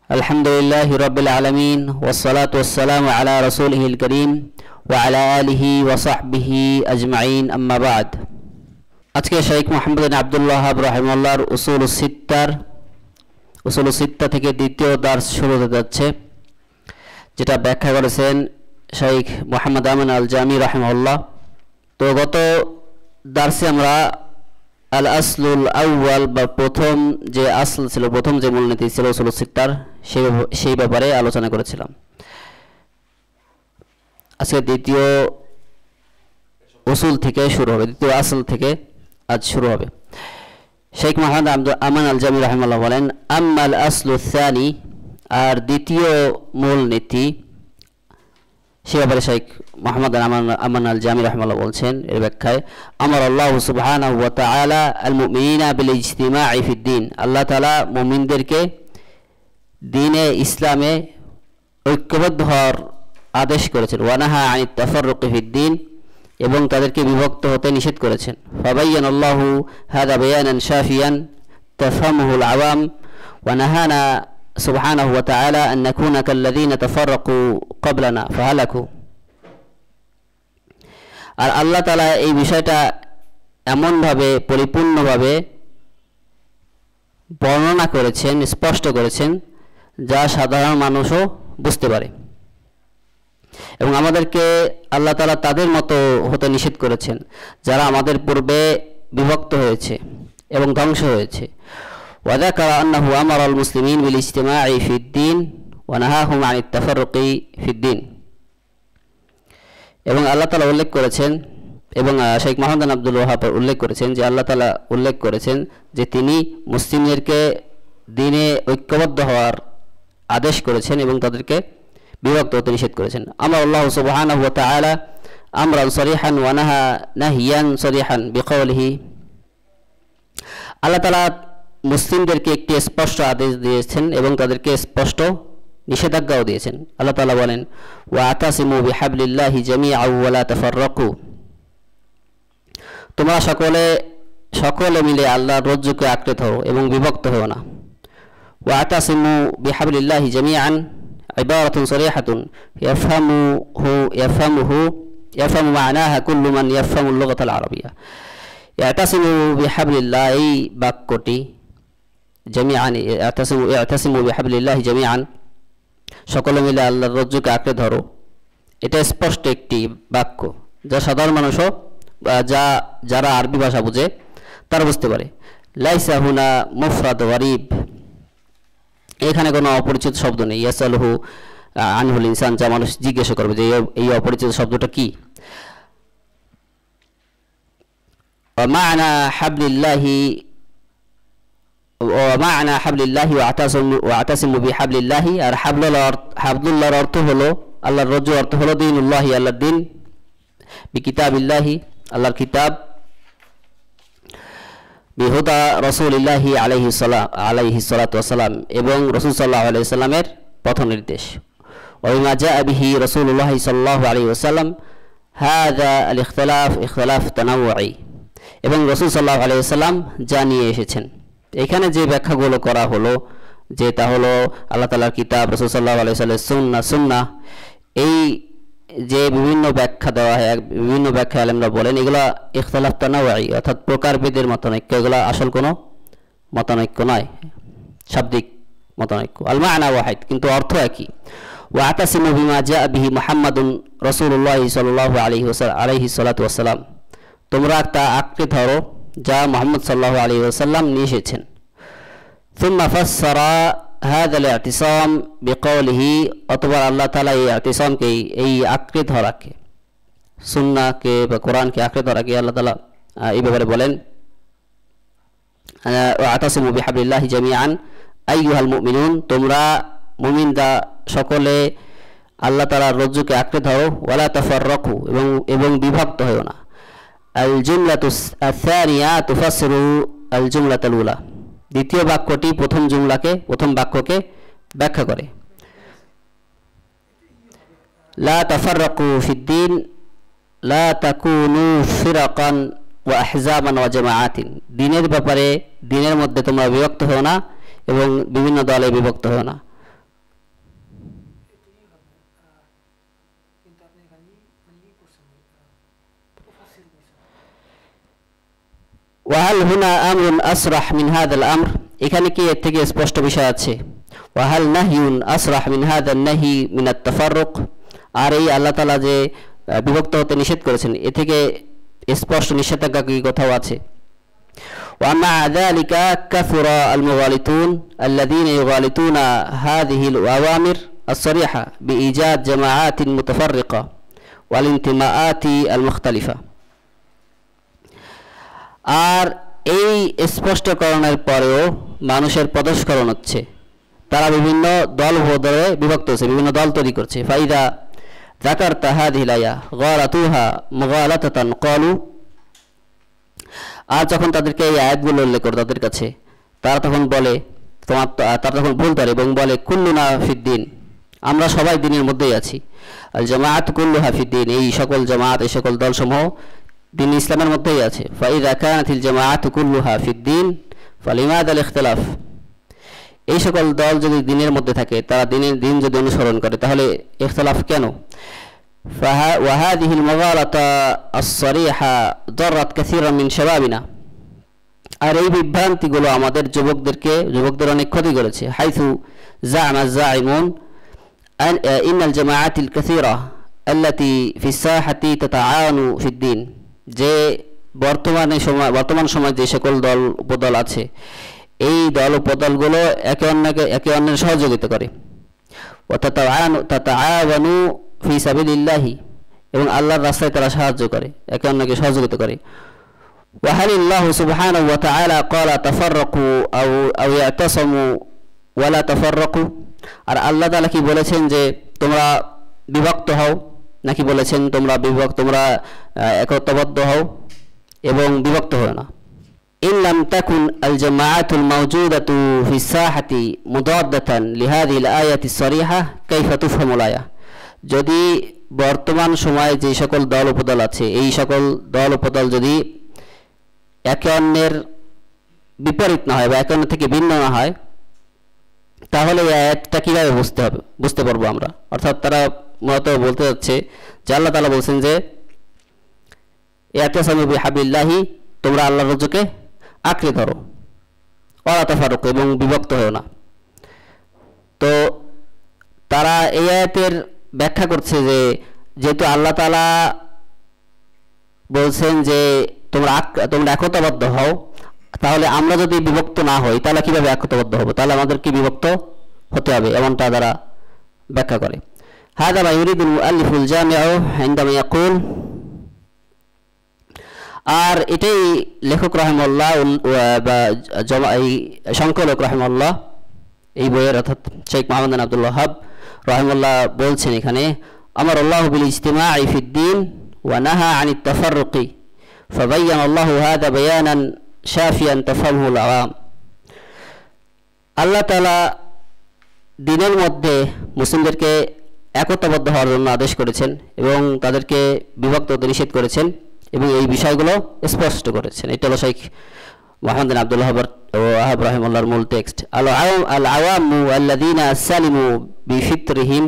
আলহামদুলিল্লাহি রাব্বিল আলামিন ওয়াসসালাতু ওয়াসসালামু আলা রাসূলিহিল কারীম ওয়া আলা আলিহি ওয়া সাহবিহি আজমাইন আম্মা বাদ। আজকে শেখ মুহাম্মদ বিন আব্দুল ওয়াহাব রাহিমাহুল্লাহর উসুলুস সিত্তা থেকে দ্বিতীয় দার্স শুরু হতে যাচ্ছে, যেটা ব্যাখ্যা করেছেন শেখ মুহাম্মদ আমান আল জামি রাহিমাহুল্লাহ। তো গত দার্সে আমরা আল আসলুল আউয়াল বা প্রথম যে আসল ছিল, প্রথম যে মূলনীতি ছিল উসুলুস সিত্তার, সেই ব্যাপারে আলোচনা করেছিলাম। আজকে দ্বিতীয় উসুল থেকে শুরু হবে, দ্বিতীয় আসল থেকে আজ শুরু হবে। শেখ মুহাম্মদ আমান আল জামি রাহিমাহুল্লাহ বলেন, আম্মাল আসলু সানি, আর দ্বিতীয় মূলনীতি, সে ব্যাপারে শেখ মুহাম্মদ আমান আল জামি রাহিমাহুল্লাহ বলছেন এর ব্যাখ্যায়, আমার আল্লাহ সুবহানাহু ওয়া তাআলা আল মুমিনিনা বিল ইজতিমাঈ ফিদ-দ্বীন, আল্লাহ তাআলা মুমিনদেরকে দ্বীনে ইসলামে ঐক্যবদ্ধ হওয়ার আদেশ করেছেন। ওয়া নাহা আনিত তাফাররুকি ফিদ-দ্বীন, এবং তাদেরকে বিভক্ত হতে নিষেধ করেছেন। ফাবায়্যানাল্লাহু হাযা বায়ানান শাফিয়ান তাফহামুহুল আওয়াম ওয়া নাহানা সুবহানাহু ওয়া তাআলা আন নাকুনা কাল্লাযীনা তাফাররাকু ক্বাবলানা ফাহালাকু। আর আল্লাহ তাআলা এই বিষয়টা এমনভাবে পরিপূর্ণভাবে বর্ণনা করেছেন, স্পষ্ট করেছেন, যা সাধারণ মানুষও বুঝতে পারে, এবং আমাদেরকে আল্লাহ তাআলা তাদের মতো হতে নিষেধ করেছেন যারা আমাদের পূর্বে বিভক্ত হয়েছে এবং ধ্বংস হয়েছে। ওয়া যাকারা আন্নাহু আমারাল মুসলিমিন বিল ইজতিমাঈ ফিদ-দ্বীন ওয়া নাহাহুম আনিত তাফাররুকি ফিদ-দ্বীন, এবং আল্লাহ তাআলা উল্লেখ করেছেন, এবং শেখ মুহাম্মদ আব্দুল ওয়াহাব উল্লেখ করেছেন যে আল্লাহ তাআলা উল্লেখ করেছেন যে তিনি মুসলিমদেরকে দ্বীনে ঐক্যবদ্ধ হওয়ার আদেশ করেছেন এবং তাদেরকে বিভক্ত হতে নিষেধ করেছেন। আমার আল্লাহ সুবহানাহু ওয়া তাআলা আমরান সরিহান ওয়া নাহা নাহিয়ান সরিহান বিকাউলিহি, আল্লাহ তাআলা মুসলিমদেরকে একটি স্পষ্ট আদেশ দিয়েছেন এবং তাদেরকে স্পষ্ট নিষেধাজ্ঞাও দিয়েছেন। আল্লাহ তাআলা বলেন, ওয়া আতাসিমু বিহাবলিল্লাহি জামিআন ওয়া লা তাফাররাকু, তোমরা সকলে মিলে আল্লাহর রজ্জুকে আঁকড়ে ধরো এবং বিভক্ত হও না। ওয়া আতাসিমু বিহাবলিল্লাহি জামিআন ইবারাতুন সরিহাতুন ইয়াফহামু মা'নাহা কুল্লু মান ইয়াফহামু আল-লুগাতাল আরাবিয়্যা। ইয়াতাসিমু বিহাবলিল্লাহ, এই বাক্যটি জামিআন, ইয়াতাসিমু বিহাবলিল্লাহি জামিআন, সকলে মিলে আল্লাহর রজ্জুকে আঁকড়ে ধরো, এটা স্পষ্ট একটি বাক্য যা সাধারণ মানুষও, যারা আরবি ভাষা বুঝে তারা বুঝতে পারে। লাইসা হুনা মুফরাদ গরিব, এখানে কোনো অপরিচিত শব্দ নেই। ইয়াসালহু আনহুল ইনসান, যা মানুষ জিজ্ঞাসা করবে যে এই অপরিচিত শব্দটা কি। মা'না হাবলিল্লাহি ওয়া আতাসিমু বিহাবলিল্লাহি, আর হাবলুল্লাহর অর্থ হলো, আল্লাহর রজ্জু অর্থ হলো দীনুল্লাহি, আল্লাহর দ্বীন, বিকিতাবিল্লাহি, আল্লাহর কিতাব, বিহুদা রাসূলিল্লাহি আলাইহি সালাতু ওয়াসালাম, এবং রাসূল সাল্লাল্লাহু আলাইহি ওয়াসাল্লামের পথ নির্দেশ। ওয়া বিমা জাআ বিহি রাসূলুল্লাহি সাল্লাল্লাহু আলাইহি ওয়াসাল্লাম হাযা আল ইখতিলাফ তানাওয়ুই, এবং রাসূল সাল্লাল্লাহু আলাইহি ওয়াসাল্লাম যা নিয়ে এসেছেন। এখানে যে ব্যাখ্যাগুলো করা হলো, যে তা হলো আল্লাহ তাআলার কিতাব, রাসূল সাল্লাল্লাহু আলাইহি ওয়াসাল্লামের সুন্নাহ, এই যে বিভিন্ন ব্যাখ্যা দেওয়া হয়, বিভিন্ন ব্যাখ্যা আলেমরা বলেন এগুলা ইখতিলাফ তানাওয়ুই, অর্থাৎ প্রকারভেদের মতানৈক্য, এগুলা আসল কোনো মতানৈক্য নয়, শাব্দিক মতানৈক্য। আল মা'না ওয়াহিদ, কিন্তু অর্থ একই। ওয়া আতাসিমু বিমা জাআ বিহি মুহাম্মাদুন রাসূলুল্লাহ সাল্লাল্লাহু আলাইহি সাল্লাতু ওয়াসাল্লাম, তোমরা তা আঁকড়ে ধরো যা মুহাম্মদ সাল্লাল্লাহু আলাইহি ওয়াসাল্লাম নিয়ে এসেছেন। সুম্মা ফাসসারা হাযা আল-ই'তিসাম বিকাউলিহি, অতঃপর আল্লাহ তাআলা এই ই'তিসামকে, এই আঁকড়ে ধরাকে, সুন্নাহকে বা কোরআনকে আঁকড়ে ধরাকে আল্লাহ তাআলা এই ব্যাপারে বলেন, ওয়া আতাসিমু বিহাবলিল্লাহি জামিআন আইয়ুহাল মুমিনুন, তোমরা মুমিনরা সকলে আল্লাহ তাআলার রজ্জুকে আঁকড়ে ধরো, ওয়া লা তাফাররাকু, এবং বিভক্ত হও না। আল জুমলাতু আস-সানিয়া তুফাসসিরু আল জুমলাতাল উলা, দ্বিতীয় বাক্যটি প্রথম বাক্যকে ব্যাখ্যা করে। লা তাফাররাকু ফিদ-দ্বীন লা তাকুনু ফিরাকান ওয়া আহজাবান ওয়া জামাআতিন, দ্বীনের ব্যাপারে, দ্বীনের মধ্যে তোমরা বিভক্ত হও না এবং বিভিন্ন দলে বিভক্ত হও না। ওয়াহাল হুনা আমরুন আসরাহ মিন হাদাল আমর, এখানে কি এর থেকে স্পষ্ট বিষয় আছে? ওয়াহাল নাহিউন আসরাহ মিন হাদান নাহি মিন আত-তাফাররুক, আর এই আল্লাহ তাআলা যে বিভক্ত হতে নিষেধ করেছেন এ থেকে স্পষ্ট নিষেধাজ্ঞা কি কোথাও আছে? ومع ذلك كثر المغالطون الذين يغالطون هذه الأوامر الصريحة بإيجاد جماعات متفرقة والانتماءات المختلفة। আর এই স্পষ্টকরণের পরেও মানুষের পদস্খলন হচ্ছে, তারা বিভিন্ন দল বদলে বিভক্ত হচ্ছে, বিভিন্ন দল তৈরি করছে। ফাইদা যাকারতা হাযিহিল আয়া গালাতুহা মুগালাতাতান ক্বালু, আর যখন তাদেরকে এই আয়াতগুলো উল্লেখ করে তাদের কাছে, তারা তখন বলে তারা তখন ভুল করে এবং বলে কুল্লুনা ফিদ্দিন, আমরা সবাই দিনের মধ্যেই আছি। আল জামাআত কুল্লুহা ফিদ্দিন, এই সকল জামাত এই সকল দলসমূহ দিন ইসলামের মধ্যেই আছে। ফাইদা কানাতিল জামাআত কুল্লুহা ফিদ্দিন ফালিমাযা আল ইখতিলাফ, এই সকল দল যদি দিনের মধ্যে থাকে, তারা দিন যদি অনুসরণ করে, তাহলে ইখতিলাফ কেন? وهذه المغالطة الصريحة ضرت كثيرا من شبابنا, আর এই বিভ্রান্তিগুলো আমাদের যুবকদের অনেক ক্ষতি করেছে। হাইথু زعم الزاعمون إن الجماعات الكثيرة التي في الساحة تتعاون في الدين, যে বর্তমান সময় যে সকল দল উপদল আছে, এই দল উপদলগুলো একে অন্যের সহযোগিতা করে। তাতাআওয়ানু ফি সাবিলিল্লাহি, এবং আল্লাহর রাস্তায় তারা সাহায্য করে, একে অন্যকে সহযোগিতা করে। ওয়াহালিল্লাহু সুবহানাহু ওয়া তাআলা ক্বালা তাফাররাকু আও ইয়াতাসামু ওয়ালা তাফাররাকু, আর আল্লাহ তাআলা কি বলেছেন যে তোমরা বিভক্ত হও, নাকি বলেছেন তোমরা একত্ববদ্ধ হও এবং বিভক্ত হও না? ইন লাম তাকুন আল জামাআতুল মাওজুদাতু ফি সাহাতি মুদাদ্দাতান লিহাযিহিল আয়াতি সরিহা কাইফা তুফহামুল আয়া, যদি বর্তমান সময়ে যে সকল দল উপদল আছে, এই সকল দল উপদল যদি একে অন্যের বিপরীত না হয় বা একে অন্য থেকে ভিন্ন না হয়, তাহলে এই আয়াতটা কিভাবে বুঝতে পারবো আমরা? অর্থাৎ তারা মূলত বলতে যাচ্ছে যে আল্লাহ তাআলা বলছেন যে ইয়াতাসামু বিহাবিল্লাহি, তোমরা আল্লাহর রজ্জুকে আঁকড়ে ধরো, ওয়ালা তাফাররাকু, এবং বিভক্ত হও না। তো তারা এই আয়াতের ব্যাখ্যা করছে যে যেহেতু আল্লাহ তাআলা বলছেন যে তোমরা একতাবদ্ধ হও, তাহলে আমরা যদি বিভক্ত না হই তাহলে কিভাবে একতাবদ্ধ হব? তাহলে আমাদেরকে বিভক্ত হতে হবে, এমনটা তারা ব্যাখ্যা করে। হাযা মা ইউরিদুল মুআল্লিফুল জামিউ ইনদামা ইয়াকুল, আর এটাই লেখক রাহিমাহুল্লাহ বা এই সংকলক রাহিমাহুল্লাহ এই বইয়ের, অর্থাৎ শেখ মুহাম্মদ বিন আব্দুল ওয়াহাব রাহিমাহুল্লাহ বলছেন এখানে, আমার আল্লাহু বিল ইজতিমাই ফিদ্দিন ওয়া নাহা আনিত তাফাররুকি ফাবায়্যানা আল্লাহু হাযা বায়ানান শাফিয়ান তাফহামুল আওয়াম, আল্লাহ তাআলা দিনের মধ্যে মুসলিমদেরকে একতাবদ্ধ হওয়ার জন্য আদেশ করেছেন এবং তাদেরকে বিভক্ত হতে নিষেধ করেছেন এবং এই বিষয়গুলো স্পষ্ট করেছেন। এটা হলো শেখ মুহাম্মদ বিন আব্দুল ওয়াহাব রাহিমাহুল্লাহর মূল টেক্সট। আল আওয়ামু আল্লাযীনা সালিমু বিফিত্রিহিম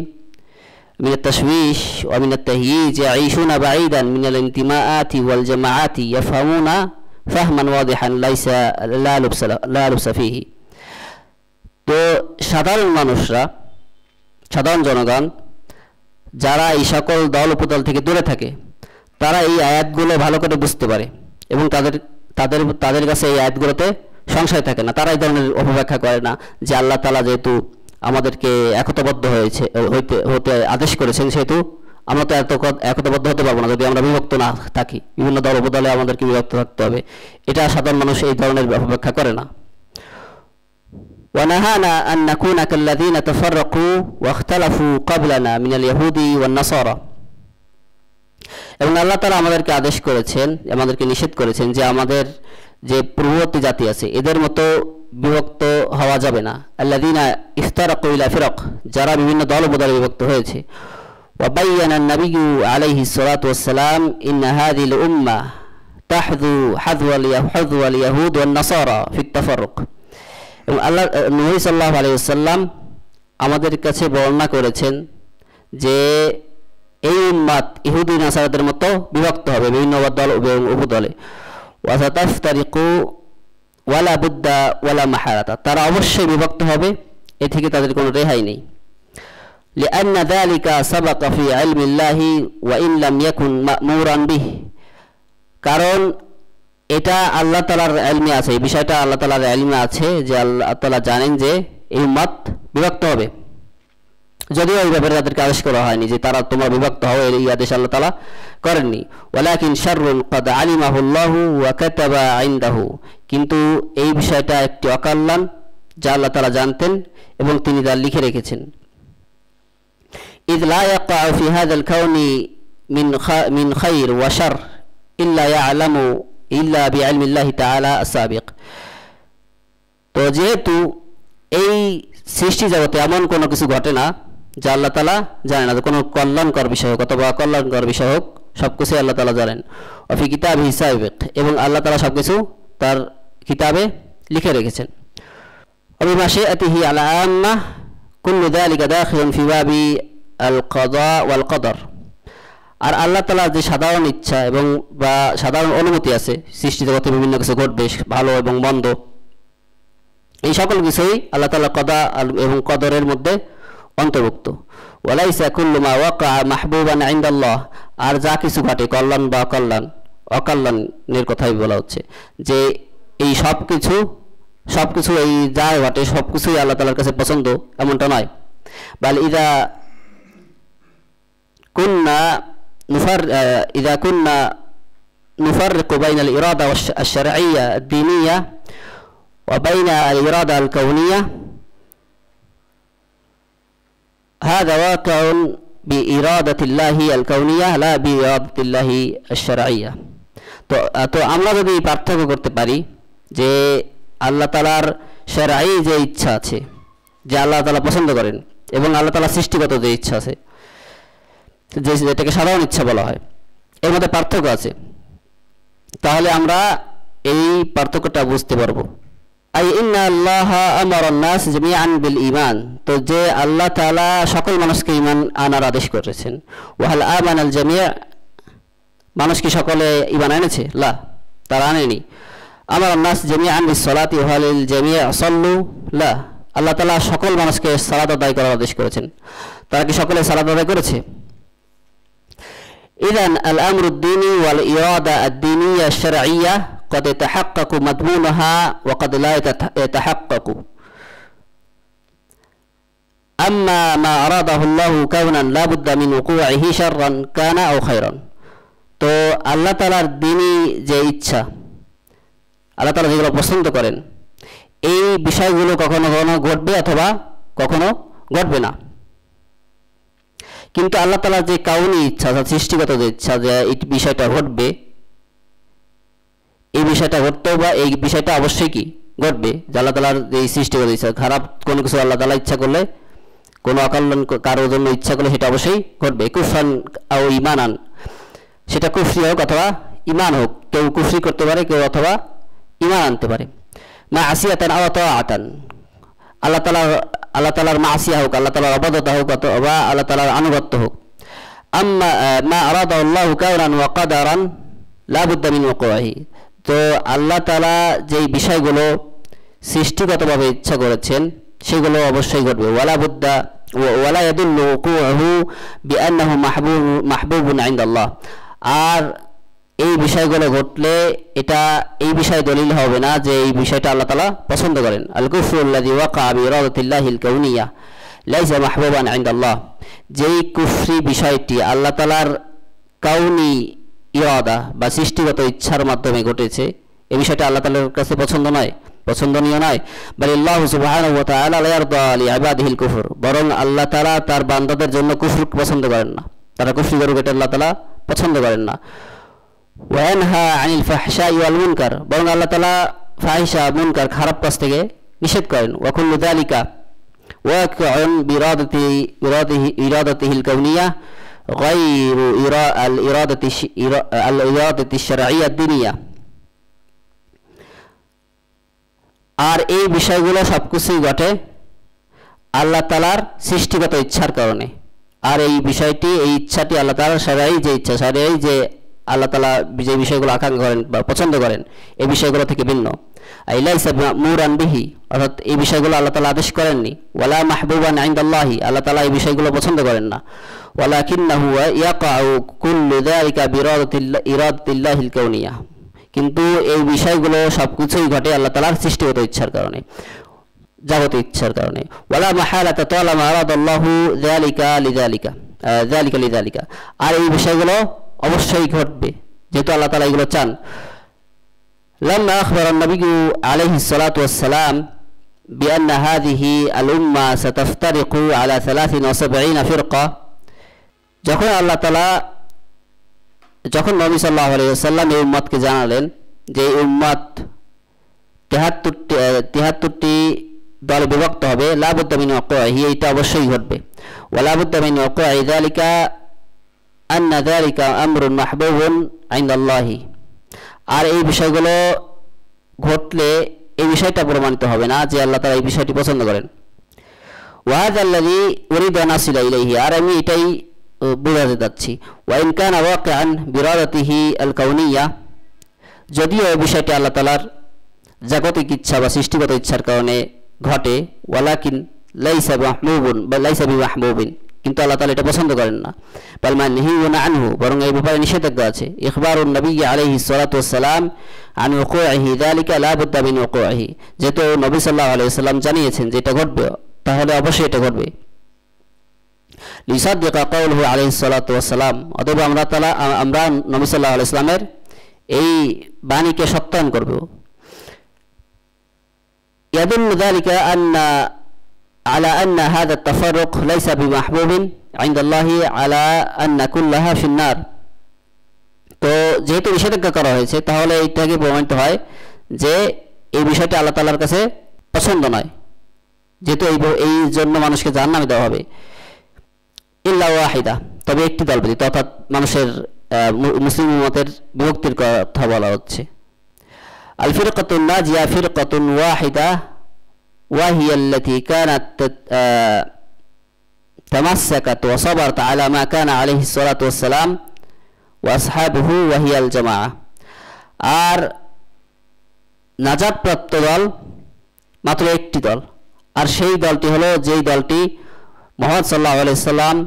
من التشويش ومن التهييج يعيشون بعيدا من الانتماءات والجماعات يفهمون فهما واضحا ليس لا لبس فيه। তো সাধারণ মানুষরা, সাধারণ জনগণ যারা এই সকল দল উপদল থেকে দূরে থাকে, তারা এই আয়াতগুলো ভালো করে বুঝতে পারে এবং তাদের কাছে এই আয়াতগুলোতে সংশয় থাকে না। তারা এই ধরনের অপব্যাখ্যা করে না যে আল্লাহ তাআলা যেহেতু আমাদেরকে একতাবদ্ধ হতে আদেশ করেছেন, সেহেতু আমরা তো একতাবদ্ধ হতে পারবো না যদি আমরা বিভক্ত না থাকি, বিভিন্ন দল উপদলে আমাদেরকে বিভক্ত থাকতে হবে। এটা সাধারণ মানুষ এই ধরনের অপব্যাখ্যা করে না। ونهانا أن نكون كالذين تفرقوا واختلفوا قبلنا من اليهود والنصارى, এবং আল্লাহ তাআলা আমাদেরকে আদেশ করেছেন, আমাদেরকে নিষেধ করেছেন যে আমাদের যে পূর্ববর্তী জাতি আছে এদের মতো বিভক্ত হওয়া যাবে না। আল্লাযীনা ইফতারাকু ইলা ফিরাক, যারা বিভিন্ন দল উপদলে বিভক্ত হয়েছে। ওয়া বায়্যানা আন-নাবিয়্যু আলাইহিস সালাতু ওয়াস সালাম ইন্না হাযিহিল উম্মাহ তাহযু হাযওয়াল ইয়াহুদ ওয়ান নাসারা ফিত তাফাররুক, এবং আল্লাহ নবী সাল্লাল্লাহু আলাইহি ওয়াসাল্লাম আমাদের কাছে বর্ণনা করেছেন যে এই উম্মাত ইহুদি নাসারাদের মতো বিভক্ত হবে বিভিন্ন দল এবং উপদলে। ওয়াসাতাফতারিকু ওয়ালা বুদ্দা ওয়ালা মাহারাতা, তারা অবশ্যই বিভক্ত হবে, এ থেকে তাদের কোনো রেহাই নেই। লিআন্না যালিকা সাবাকা ফি ইলমিল্লাহি ওয়া ইন লাম ইয়াকুন মা'মুরান বিহি, কারণ এটা আল্লাহ তাআলার ইলমে আছে, এই বিষয়টা আল্লাহ তাআলার ইলমে আছে যে আল্লাহ তাআলা জানেন যে এই উম্মত বিভক্ত হবে, যদিও এই ব্যাপারে তাদেরকে আদেশ করা হয়নি যে তারা তোমরা বিভক্ত হও, এই আদেশ আল্লাহ তাআলা করেননি। ওয়ালাকিন শাররুন ক্বাদ আলিমাহু আল্লাহু ওয়া কাতাবা ইনদাহু, কিন্তু এই বিষয়টা একটি অকল্যাণ যা আল্লাহ তাআলা জানতেন এবং তিনি তা লিখে রেখেছেন। ইয লা ইয়াকাউ ফি হাযাল কাউনি মিন খাইর ওয়া শার ইল্লা ইয়ালামু ইল্লা বিইলমিল্লাহি তাআলা আস-সাবিক, তো যেহেতু এই সৃষ্টি জগতে এমন কোনো কিছু ঘটে না যা আল্লাহ তাআলা জানেন না, কোনো কল্যাণকর বিষয় হোক অথবা অকল্যাণকর বিষয় হোক, সবকিছু আল্লাহ তাআলা জানেন। ওয়া ফি কিতাবিহি সাবিক, এবং আল্লাহ তাআলা সবকিছু তার কিতাবে লিখে রেখেছেন। ওয়া বিমাশিআতিহি আলা আম্মা কুল্লু যালিকা দাখিলুন ফি বাবি আল কাদা ওয়াল কদর, আর আল্লাহ তাআলার যে সাধারণ ইচ্ছা এবং বা সাধারণ অনুমতি আছে, সৃষ্টি জগতে বিভিন্ন কিছু ঘটবে ভালো এবং মন্দ, এই সকল কিছুই আল্লাহ তাআলা কদা এবং কদরের মধ্যে অন্তর্ভুক্ত। ওয়ালাইসা কুল্লু মা ওয়াকা মাহবুবান ইনদাল্লাহ, আর যা কিছু ঘটে কল্যাণ বা অকল্যাণের কথাই বলা হচ্ছে, যে এই সবকিছু এই যা ঘটে সবকিছুই আল্লাহ তাআলার কাছে পছন্দ এমনটা নয়। বাল ইযা কুন্না নুফাররিকু বাইনাল ইরাদা আশ-শার'ইয়্যা আদ-দীনিয়্যা ওয়া বাইনা আল-ইরাদা আল-কাউনিয়্যা هذا واقع بإرادة الله الكونية لا بإرادة الله الشرعية। তো আমরা যদি পার্থক্য করতে পারি যে আল্লাহ তাআলার শরঈ যে ইচ্ছা আছে, যে আল্লাহ তাআলা পছন্দ করেন, এবং আল্লাহ তাআলা সৃষ্টিগত যে ইচ্ছা আছে, যেটাকে সাধারণ ইচ্ছা বলা হয়, এর মধ্যে পার্থক্য আছে, তাহলে আমরা এই পার্থক্যটা বুঝতে পারবো। আই ইন্না আল্লাহ আমারা নাস জামিআন বিল ঈমান, তো যে আল্লাহ তাআলা সকল মানুষকে ঈমান আনার আদেশ করেছেন। ওয়া হাল আমানাল জামি', মানুষ কি সকলে ঈমান এনেছে? লা, তারা আনেনি। আমারা নাস জামিআন বিস সালাতি ওয়া হালিল জামি' সাল্লু, লা, আল্লাহ তাআলা সকল মানুষকে সালাত আদায় করার আদেশ করেছেন, তারা কি সকলে সালাত আদায় করেছে? ইযান আল আমরু ad-দীনি ওয়াল ইরাদা ad-দীনিয়্যা আশ-শার'ইয়্যা قد يتحقق مضمونها وقد لا يتحقق، أما ما أراده الله كونا لا بد من وقوعه شرا كان أو خيرا। তো আল্লাহ তাআলার দ্বীনি যে ইচ্ছা, আল্লাহ তাআলা যেগুলো পছন্দ করেন, এই বিষয়গুলো কখনো কখনো ঘটবে অথবা কখনো ঘটবে না। কিন্তু আল্লাহ তাআলার যে কাউনি ইচ্ছা, সৃষ্টিগত যে ইচ্ছা যে এই বিষয়টা ঘটবে, এই বিষয়টা ঘটতেও বা এই বিষয়টা অবশ্যই কি ঘটবে, আল্লাহ তাআলার যে সৃষ্টিগত ইচ্ছা, খারাপ কোনো কিছু আল্লাহ তাআলা ইচ্ছা করলে, কোনো অকল্যাণ কারোর জন্য ইচ্ছা করলে সেটা অবশ্যই ঘটবে। কুফরান আও ঈমানান, সেটা কুফরি হোক অথবা ঈমান হোক, কেউ কুফরি করতে পারে, কেউ অথবা ঈমান আনতে পারে। মা'সিয়াতান আও তাআতান, আল্লাহ তাআলার মা'সিয়া হোক, আল্লাহ তাআলার ইবাদত হোক অথবা আল্লাহ তাআলার আনুগত্য হোক। আম্মা মা আরাদাহু আল্লাহু কাওনান ওয়া কাদারান লা বুদ্দা মিন ওয়াকুইহি, তো আল্লাহ তাআলা যেই বিষয়গুলো সৃষ্টিগতভাবে ইচ্ছা করেছেন সেগুলো অবশ্যই ঘটবে। ওয়ালা বুদ্দা ওয়ালা ইয়াদুল্লু ওয়াকুহু বিআন্নাহু মাহবুবুন ইনদাল্লাহ, আর এই বিষয়গুলো ঘটলে এটা এই বিষয় দলিল হবে না যে এই বিষয়টা আল্লাহ তাআলা পছন্দ করেন। আল কুফরু আল্লাযী ওয়াকা বিইরাদাতিল্লাহিল কাউনিয়্যা লাইসা মাহবুবান ইনদাল্লাহ, যেই কুফরি বিষয়টি আল্লাহ তাআলার কাউনি ইরাদা বা সৃষ্টিগত ইচ্ছার মাধ্যমে ঘটেছে, এই বিষয়টা আল্লাহ তাআলার কাছে পছন্দনীয় নয়। বালিল্লাহু সুবহানাহু ওয়া তাআলা লা ইয়ারদা লিইবাদিহিল কুফর, বরং আল্লাহ তাআলা তার বান্দাদের জন্য কুফর পছন্দ করেন না, তারা কুফরি করুক এটা আল্লাহ তাআলা পছন্দ করেন না। ওয়া ইয়ানহা আনিল ফাহশাই ওয়াল মুনকার, বরং আল্লাহ তাআলা ফাহিশা মুনকার খারাপ কাজ থেকে নিষেধ করেন। ওয়া কুল্লু যালিকা ওয়াকিউন বিইরাদাতিহিল কাউনিয়্যা গায়রু ইরাদাতি শার'ইয়্যা আদ-দীনিয়্যা, আর এই বিষয়গুলো সবকিছুই ঘটে আল্লাহ তাআলার সৃষ্টিগত ইচ্ছার কারণে, আর এই বিষয়টি এই ইচ্ছাটি আল্লাহ তাআলার শারঈ যে ইচ্ছা, শারঈ যে আল্লাহ তাআলা যে বিষয়গুলো আকাঙ্ক্ষা করেন বা পছন্দ করেন এই বিষয়গুলো থেকে ভিন্ন। আই লাইসা মা'মুরান বিহি, অর্থাৎ এই বিষয়গুলো আল্লাহ তাআলা আদেশ করেননি। ওয়ালা মাহবুবান ইনদাল্লাহি, আল্লাহ তাআলা এই বিষয়গুলো পছন্দ করেন না। ওয়ালাকিন্নাহু ইয়াকাউ কুল্লু যালিকা বিরাদাতিল্লাহিল কাউনিয়া, কিন্তু এই বিষয়গুলো সবকিছুই ঘটে আল্লাহ তাআলার সৃষ্টিগত ইচ্ছার কারণে, জাগতিক ইচ্ছার কারণে। ওয়ালা মাহালাতা তাআলামা আরাদাল্লাহু যালিকা লিযালিকা, আর এই বিষয়গুলো অবশ্যই ঘটবে যেহেতু আল্লাহ তাআলা এগুলো চান। লাম্মা আখবারা নবী আলাইহিস সালাতু ওয়াস সালাম বিআন্না হাযিহি আল উম্মাহ সাতাফতারিকু আলা 73 ফিরকা, যখন নবী সাল্লাল্লাহু আলাইহি ওয়াসাল্লাম এই উম্মতকে জানালেন যে এই উম্মত 73টি দলে বিভক্ত হবে, লা বুদ্দা মিন ওয়াকিহি, এটা অবশ্যই ঘটবে। ওয়ালা বুদ্দা মিন ওয়াকিহি যালিকা আন্না যালিকা আমরুন মাহবুবুন ইনদাল্লাহি, আর এই বিষয়গুলো ঘটলে এই বিষয়টা প্রমাণিত হবে না যে আল্লাহ তাআলা এই বিষয়টি পছন্দ করেন। ওয়া হাযাল্লাযী উরিদু আন নাসিলা ইলাইহি, আর আমি এটাই বোঝাতে যাচ্ছি। ওয়া ইন কানা ওয়াকিআন বিরাদাতিহি আল কাউনিয়া, যদিও এই বিষয়টি আল্লাহ তাআলার জাগতিক ইচ্ছা বা সৃষ্টিগত ইচ্ছার কারণে ঘটে, ওয়ালাকিন লাইসা বিমাহবুবিন, কিন্তু আল্লাহ তাআলা এটা পছন্দ করেন না। বাল মানহিউনা আনহু, বরং এই ব্যাপারে নিষেধাজ্ঞা আছে। ইখবারুন নবী আলাইহিস সালাতু ওয়াস সালাম আন ওয়াকিহি যালিকা লা বুদ্দা মিন ওয়াকিহি, যেহেতু নবী সাল্লাল্লাহু আলাইহি ওয়াসাল্লাম জানিয়েছেন যে এটা ঘটবে, তাহলে অবশ্যই এটা ঘটবে। লিসাদদিকা কাউলুহু আলাইহিস সালাতু ওয়াস সালাম, অতএব আমরা নবী সাল্লাল্লাহু আলাইহি ওয়াসাল্লামের এই বাণীকে সত্যায়ন করব। ইয়াদুল্লু যালিকা আলা আন্না হাযা আত-তাফাররুক লাইসা বিমাহবুবিন ইনদাল্লাহি আলা আন্না কুল্লাহা ফিন-নার, তো যেহেতু নিষেধাজ্ঞা করা হয়েছে তাহলে এইটাকে প্রমাণিত হয় যে এই বিষয়টা আল্লাহ তাআলার কাছে পছন্দ নয়, যেহেতু এই জন্য মানুষকে জাহান্নামে দেওয়া হবে। ইল্লা ওয়াহিদা, তবে একটি দল ব্যতীত, অর্থাৎ মানুষের মুসলিম উম্মতের বিভক্তির কথা বলা হচ্ছে। আল ফিরকাতুন নাজিয়া ফিরকাতুন ওয়াহিদা ওয়া হিয়া আল্লাতী কানাত তামাসসাকাত ওয়া সাবারাত আলা মা কানা আলাইহিস সালাতু ওয়াস সালাম ওয়া আসহাবুহু ওয়া হিয়া আল জামাআহ, আর নাজাতপ্রাপ্ত দল মাত্র একটি দল, আর সেই দলটি হলো যেই দলটি মুহাম্মদ সাল্লাল্লাহু আলাইহি সাল্লাম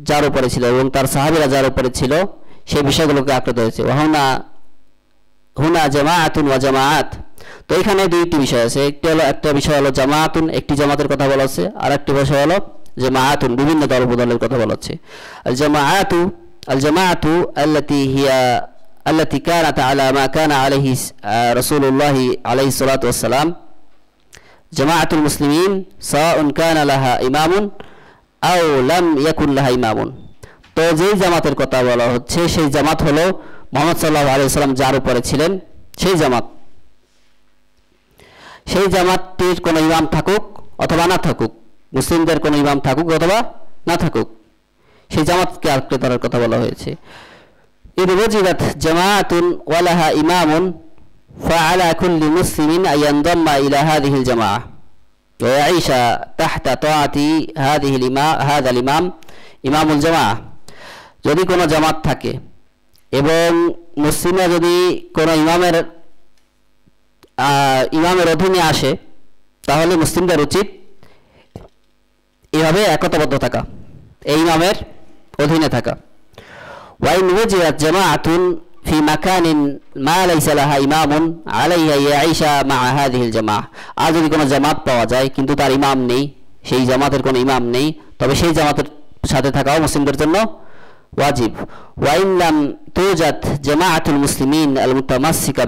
যার উপরে ছিল এবং তার সাহাবীরা যার উপরে ছিল সেই বিষয়গুলোকে আঁকড়ে ধরেছে। হুনা জামাআতুন ওয়া জামাআত, তো এখানে দুইটি বিষয় আছে, একটা বিষয় হলো জামাআতুন, একটি জামাতের কথা বলা হচ্ছে, আর একটি বিষয় হলো জামাআতুন, বিভিন্ন দল উপদলের কথা বলা হচ্ছে। আল জামাআতু আল্লাতী কানাত আলা মা কানা আলাইহি রাসূলুল্লাহি আলাইহিস সালাতু ওয়াস সালাম জামাআতুল মুসলিমিন সাওয়াউন কানা লাহা ইমামুন আও লাম ইয়াকুন লাহা ইমামুন, তো যেই জামাতের কথা বলা হচ্ছে সেই জামাত হলো মুহাম্মদ সাল্লাল্লাহু আলাইহি ওয়াসাল্লাম যার উপরে ছিলেন সেই জামাতটির কোনো ইমাম থাকুক অথবা না থাকুক, মুসলিমদের কোনো ইমাম থাকুক অথবা না থাকুক, সেই জামাতকে আঁকড়ে ধরার কথা বলা হয়েছে। ইদ ওয়াজিবাত জামাআতুন ওয়া লাহা ইমামুন ফাআলা কুল্লি মুসলিমিন আন ইয়ানদাম্মা ইলা হাযিহিল জামাআহ ওয়া ইয়াঈশা তাহতা তাআতি হাযিহিল ইমাম ইমামুল জামাআহ, যদি কোনো জামাত থাকে এবং মুসলিমরা যদি কোনো ইমামের অধীনে আসে তাহলে মুসলিমদের উচিত এভাবে একতাবদ্ধ থাকা, এই ইমামের অধীনে থাকা। ওয়াইন ওয়াজিবাত জামাআতুন ফি মাকানিন মা লাইসা লাহা ইমামুন আলাইহা ইয়াঈশা মা হাযিহিল জামাআহ, আর যদি কোনো জামাত পাওয়া যায় কিন্তু তার ইমাম নেই, সেই জামাতের কোনো ইমাম নেই, তবে সেই জামাতের সাথে থাকাও মুসলিমদের জন্য ওয়াজিব। ওয়াইন লাম তুজাদ জামাআতুল মুসলিমিন আল মুতামাসসিকা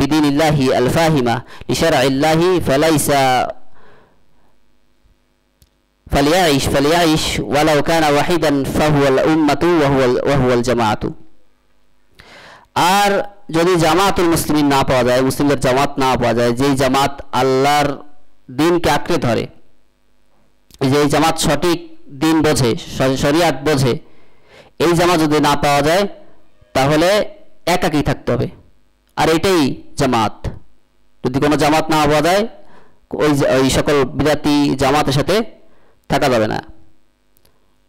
বিদিনিল্লাহি আল ফাহিমা লিশারঈল্লাহি ফালিয়াঈশ ওয়ালাউ কানা ওয়াহিদান ফাহুয়াল উম্মাতু ওয়া হুয়াল জামাআতু, আর যদি জামাতুল মুসলিমিন না পাওয়া যায়, মুসলিমদের জামাত না পাওয়া যায়, যেই জামাত আল্লাহর দ্বীনকে আঁকড়ে ধরে, যেই জামাত সঠিক দিন বোঝে, শরিয়াত বোঝে, এই জামাত যদি না পাওয়া যায় তাহলে একাকী থাকতে হবে, আর এটাই জামাত। যদি কোনো জামাত না পাওয়া যায় ওই সকল বিদাতি জামাতের সাথে থাকা যাবে না।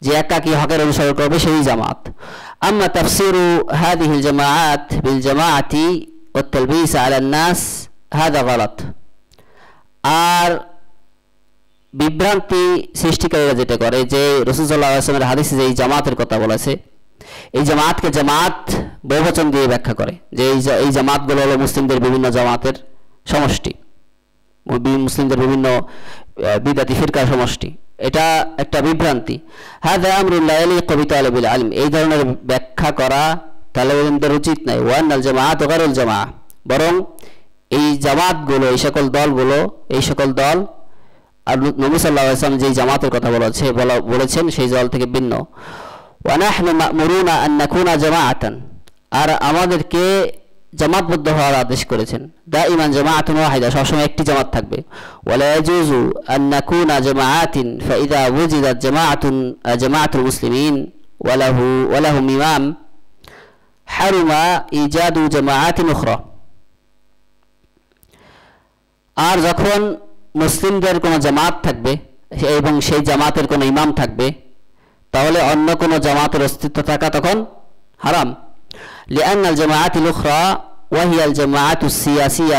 যে একাকী হকের অনুসরণ করবে সেই জামাত। আম্মা তাফসিরু হাদিহিল জামাআত বিল জামাআতি ওয়াত তালবিস আলা নাস হাদা গালাত। আর বিভ্রান্তি সৃষ্টিকারীরা যেটা করে যে রাসূল সাল্লাল্লাহু আলাইহি ওয়াসাল্লামের হাদিসে যে এই জামাতের কথা বলেছে, এই জামাতকে জামাত বহুবচন দিয়ে ব্যাখ্যা করে যে এই জামাতগুলো হলো মুসলিমদের বিভিন্ন জামাতের সমষ্টি, মুসলিমদের বিভিন্ন বিদাতি ফিরকার সমষ্টি। এটা একটা বিভ্রান্তি। হাযা আমরুন লা ইয়ালিকু বিতালিবিল ইলম, এই ধরনের ব্যাখ্যা করা তালেবেদের উচিত নয়। ওয়ান্নাল জামাআত গায়রুল জামাআহ, বরং এই জামাতগুলো, এই সকল দলগুলো, এই সকল দল আর নবী সাল্লাল্লাহু আলাইহি ওয়াসাল্লাম যেই জামাতের কথা বলেছেন সেই দল থেকে ভিন্ন। ওয়া নাহনু মা'মুরুনা আন নাকুনা জামাআতান, আর আমাদেরকে জামাতবদ্ধ হওয়ার আদেশ করেছেন। দাইমান জামাআতুন ওয়াহিদা, সবসময় একটি জামাত থাকবে। ওয়ালা ইয়াজুজু আন নাকুনা জামাআতিন ফাইযা ওয়ুজিদাত জামাআতুল মুসলিমিন ওয়ালাহুম ইমাম হারুমা ইজাদু জামাআতিন উখরা। আর যখন মুসলিমদের কোনো জামাত থাকবে এবং সেই জামাতের কোনো ইমাম থাকবে, তাহলে অন্য কোনো জামাতের অস্তিত্ব থাকা তখন হারাম। لأن الجماعات الأخرى وهي الجماعات السياسية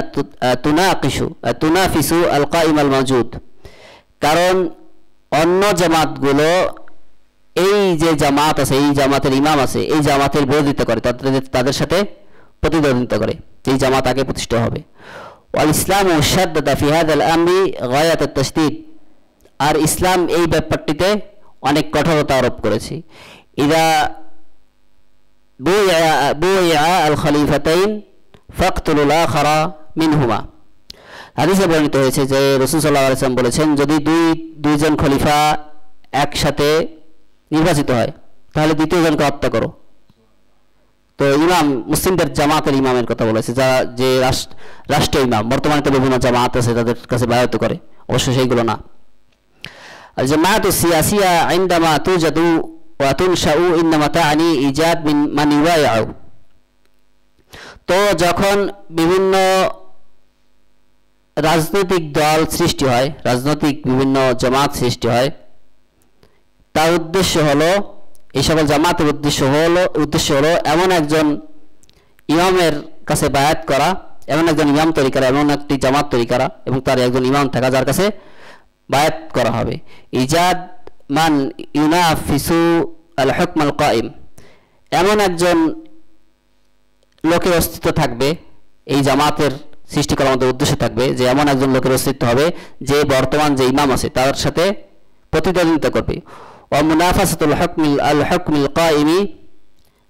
تنافس القائم الموجود, কারণ অন্য জামাতগুলো এই যে জামাত আছে, এই জামাতের ইমাম আছে, এই জামাতের বিরোধিতা করে, তাদের সাথে প্রতিদ্বন্দ্বিতা করে, এই জামাত আগে প্রতিষ্ঠা হবে। والإسلام شدد في هذا الأمر غاية التشديد, আর ইসলাম এই ব্যাপারটিতে অনেক কঠোরতা আরোপ করেছে। ইদা বুইআ আল খলিফাতাইন ফাকতুলুল আখারা মিনহুমা, হাদিসে বর্ণিত হয়েছে যে রাসূল সাল্লাল্লাহু আলাইহি ওয়াসাল্লাম বলেছেন, যদি দুইজন খলিফা একসাথে নির্বাচিত হয় তাহলে দ্বিতীয়জনকে হত্যা করো। তো ইমাম, মুসলিমদের জামাতের ইমামের কথা বলেছে, যে রাষ্ট্রীয় ইমাম। বর্তমানে তো বিভিন্ন জামাত আছে তাদের কাছে বায়াত করে, অবশ্য সেইগুলো না। আর জামাআতু সিয়াসিয়া ইনদামা তুজাদু ওয়া তুনশাউ ইননামা তা'নি ইজাদ মান ইউবাইউ, তো যখন বিভিন্ন রাজনৈতিক দল সৃষ্টি হয়, রাজনৈতিক বিভিন্ন জামাত সৃষ্টি হয়, তার উদ্দেশ্য হলো, এই সকল জামাতের উদ্দেশ্য হলো এমন একজন ইমামের কাছে বায়াত করা, এমন একজন ইমাম তৈরি করা, এমন একটি জামাত তৈরি করা এবং তার একজন ইমাম থাকা যার কাছে বায়াত করা হবে। ইজাদ মান ইউনাফিসু আল হুকম আল কায়েম, এমন একজন লোকের অস্তিত্ব থাকবে, এই জামাতের সৃষ্টি করার মধ্যে উদ্দেশ্য থাকবে যে এমন একজন লোকের অস্তিত্ব হবে যে বর্তমান যে ইমাম আছে তার সাথে প্রতিদ্বন্দ্বিতা করবে। ومنافسة الحكم القائم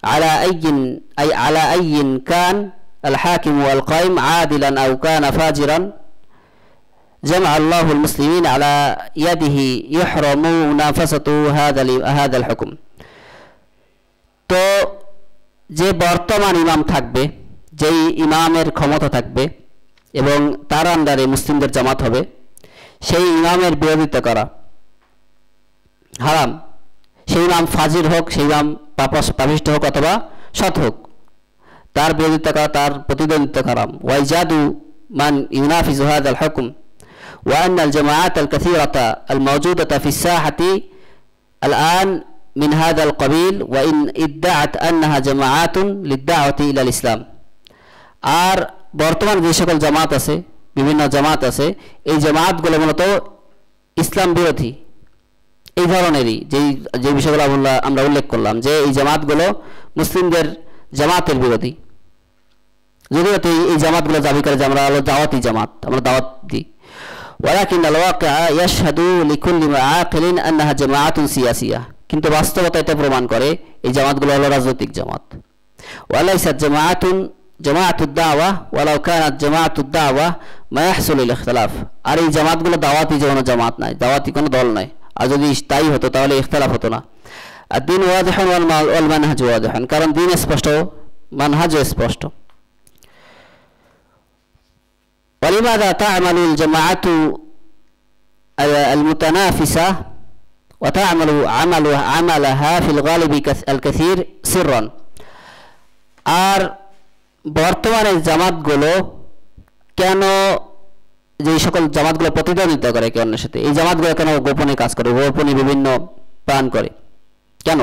على أي كان الحاكم والقائم عادلا أو كان فاجرا جمع الله المسلمين على يده يحرم منافسة هذا الحكم, তো যে বর্তমান ইমাম থাকবে, যেই ইমামের ক্ষমতা থাকবে এবং তার আন্ডারে মুসলিমদের জামাত হবে, সেই ইমামের বিরোধিতা করা হারাম। সেই ইমাম ফাজির হোক, সেই ইমাম পাপিষ্ঠ হোক অথবা সৎ হোক, তার বিরোধিতা করা, তার প্রতিদ্বন্দ্বিতা হারাম। ওয়াইজাদু মান ইউনাফিজু হাযাল হুকম ওয়া আন্না আল জামাআত আল কাসীরাতা আল মাওজুদাতা ফিস সাহাতি আল-আন মিন হাযাল কাবিল ওয়া ইন ইদ্দাআত আন্নাহা জামাআতুন লিদ-দাওয়াতি ইলাল ইসলাম, আর বর্তমান যে সকল জামাত আছে, বিভিন্ন জামাত আছে, এই জামাতগুলো মূলত ইসলাম বিরোধী, এই ধরনেরই যে বিষয়গুলো আমরা উল্লেখ করলাম, যে এই জামাতগুলো মুসলিমদের জামাতের বিরোধী। যদিও এই জামাতগুলো দাবি করে যে আমরা হলো দাওয়াতি জামাত, আমরা দাওয়াত দিই। ওয়ালাকিন আল ওয়াকিআ ইয়াশহাদু লিকুল্লি মুআকিলিন আন্নাহা জামাআতুন সিয়াসিয়া, কিন্তু বাস্তবতা এটা প্রমাণ করে এই জামাতগুলো হলো রাজনৈতিক জামাত। ওয়ালাইসাত জামাআতুদ দাওয়া ওয়ালাউ কানাত জামাআতুদ দাওয়া মা ইয়াহসুলুল ইখতিলাফ, আর এই জামাতগুলো দাওয়াতি কোনো জামাত নয়, দাওয়াতি কোনো দল নয়। আর যদি তাই হতো তাহলে ইখতিলাফ হতো না। আর দ্বীন ওয়াদিহুন ওয়াল মানহাজ ওয়াদিহুন, কারণ দ্বীন স্পষ্ট, মানহাজও স্পষ্ট। ওয়ালিমাযা তা'মালুল জামাআতু আল মুতানাফিসা ওয়া তা'মালু আমালাহা ফিল গালিবি আল কাসীর সিররান, আর বর্তমানে জামাতগুলো কেন, যে সকল জামাতগুলো প্রতিদ্বন্দ্বিতা করে একে অন্যের সাথে, এই জামাতগুলো কেন গোপনে কাজ করে, গোপনে বিভিন্ন প্ল্যান করে, কেন?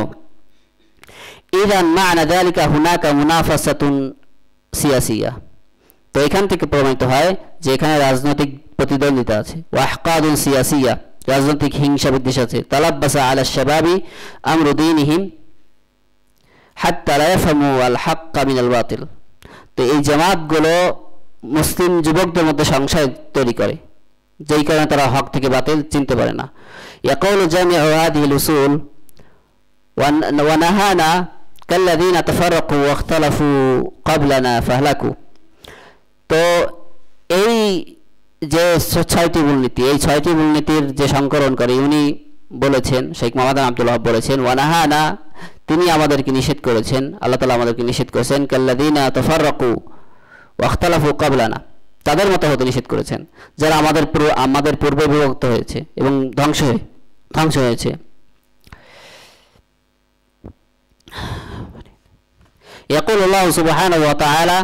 ইযান মা'না যালিকা হুনাকা মুনাফাসাতুন সিয়াসিয়া, তো এখান থেকে প্রমাণিত হয় যে এখানে রাজনৈতিক প্রতিদ্বন্দ্বিতা আছে। ওয়া আহকাদুন সিয়াসিয়া, রাজনৈতিক হিংসা বিদ্বেষ আছে। তালাব্বাসা আলা শাবাবি আমরু দীনিহিম হাত্তা লা ইয়াফহামু আল হাক্কা মিনাল বাতিল, তো এই জামাতগুলো মুসলিম যুবকদের মধ্যে সংশয় তৈরি করে, যেই কারণে তারা হক থেকে বাতিল চিনতে পারে না। ইয়াকুলু জামিউ হাদিহিল উসুল ওয়া নাহানা কাল্লাযীনা তাফাররাকু ওয়া ইখতালাফু ক্বাবলানা ফাহলাকু, তো এই যে 6টি মূলনীতি, এই 6টি মূলনীতির যে সংকলনকারী উনি বলেছেন, শেখ মোহাম্মদ আব্দুল ওয়াহাব বলেছেন, ওয়ানাহানা, তিনি আমাদেরকে নিষেধ করেছেন, আল্লাহ তাআলা আমাদেরকে নিষেধ করেছেন, কাল্লাযীনা তাফাররাকু ওয়া ইখতালাফু ক্বাবলানা, তাদের মতো হতে নিষেধ করেছেন যারা আমাদের পূর্বে বিভক্ত হয়েছে এবং ধ্বংস হয়েছে। ইয়াকুলুল্লাহু সুবহানাহু ওয়া তাআলা,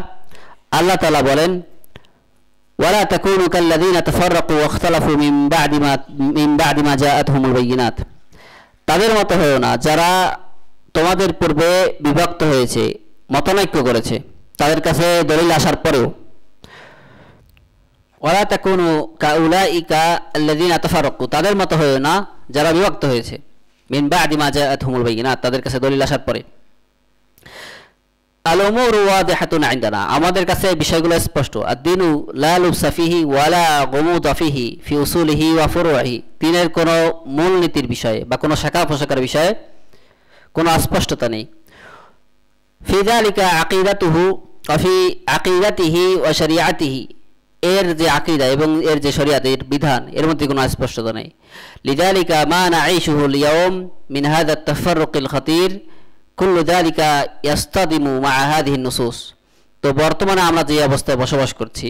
আল্লাহ তাআলা বলেন, ওয়ালা তাকুনু কাল্লাযীনা তাফাররাকু ওয়া ইখতালাফু মিন বা'দি মা জাআতহুমুল বায়িনাত, তাদের মতো হয়ো না যারা তোমাদের পূর্বে বিভক্ত হয়েছে, মতানৈক্য করেছে, তাদের কাছে দলিল আসার পরেও। ওয়ালা তাকুনু কাউলাইকা আল্লাযীনা তাফাররাকু, তাদের মতো হয়ো না যারা বিভক্ত হয়েছে, মিন বা'দি মা জাআতহুমুল বায়িনাত, তাদের কাছে দলিল আসার পরে। আল উমুরু ওয়াদিহাতুন ইনদানা, আমাদের কাছে বিষয়গুলো স্পষ্ট। আদ-দীনু লা লুবসা ফিহি ওয়ালা গুমুদা ফিহি ফি উসুলিহি ওয়া ফুরুহি, দ্বীনের কোনো মূলনীতির বিষয়ে বা কোনো শাখা প্রশাখার বিষয়ে কোনো অস্পষ্টতা নেই। ফি যালিকা আকিদাতুহু ওয়া ফি আকিদাতিহি ওয়া শরিয়াতিহি, এর যে আকীদা এবং এর যে শরিয়াত, এর বিধান, এর মধ্যে কোনো অস্পষ্টতা নেই। লিযালিকা মা নাঈশুহুল ইয়াওম মিন হাযা আত-তাফাররুকিল খাতির কুল্লু যালিকা ইয়াস্তাদিমু মা হাযিহিন নুসুস, তো বর্তমানে আমরা যে অবস্থায় বসবাস করছি,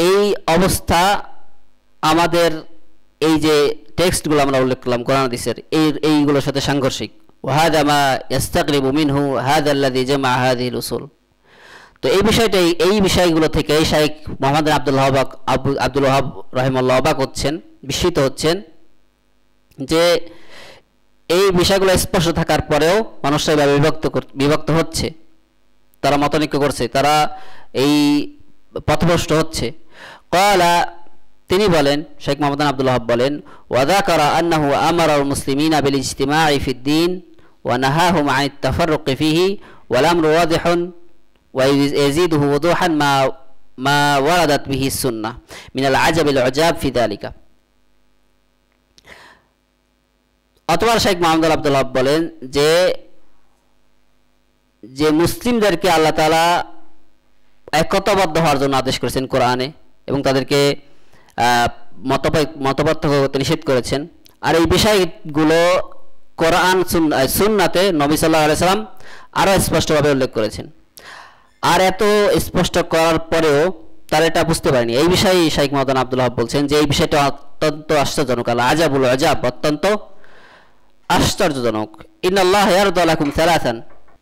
এই অবস্থা আমাদের এই যে টেক্সটগুলো আমরা উল্লেখ করলাম কোরআন হাদিসের, এইগুলোর সাথে সাংঘর্ষিক। ওয়া হাযা মা ইয়াস্তাগরিবু মিনহু হাযা আল্লাযী জামা হাযিহিল উসুল, তো এই বিষয়গুলো থেকে শাইখ মোহাম্মদ আব্দুল ওয়াহাব রাহিমাহুল্লাহ অবাক হচ্ছেন, বিস্মিত হচ্ছেন যে এই বিষয়গুলো স্পষ্ট থাকার পরেও মানুষরা বিভক্ত হচ্ছে, তারা মতানৈক্য করছে, তারা এই পথভ্রষ্ট হচ্ছে। ক্বালা, তিনি বলেন, শেখ মোহাম্মদ আব্দুল ওয়াহাব বলেন, ওয়া যাকারা আন্নাহু আমারাল মুসলিমিনা বিল ইজতিমা'i ফিদ-দীন ওয়া নাহাহুম আনিত তাফাররুকি ফিহি ওয়াল আমরু ওয়াদিহুন ওয়া ইয়াজিদুহু ওয়াদুহান মা ওয়ারাদাত বিহি সুন্নাহ মিনাল আজাবিল উজাব ফি যালিকা। অতঃপর শেখ মোহাম্মদ আব্দুল ওয়াহাব বলেন যে মুসলিমদেরকে আল্লাহ তাআলা একতাবদ্ধ হওয়ার জন্য আদেশ করেছেন কোরআনে, এবং তাদেরকে মতপার্থক্য করতে নিষেধ করেছেন। আর এই বিষয়গুলো কোরআন সুন্নাতে নবী সাল্লাল্লাহু আলাইহি সাল্লাম আরও স্পষ্টভাবে উল্লেখ করেছেন। আর এত স্পষ্ট করার পরেও তারা এটা বুঝতে পারেনি। এই বিষয়ে শেখ মোহাম্মদ আব্দুল ওয়াহাব বলছেন যে এই বিষয়টা অত্যন্ত আশ্চর্যজনক, আল আজাবুল আজাব, অত্যন্ত আশ্চর্যজনক। ইন্নাল্লাহ ইয়ারদা লাকুম সালাসান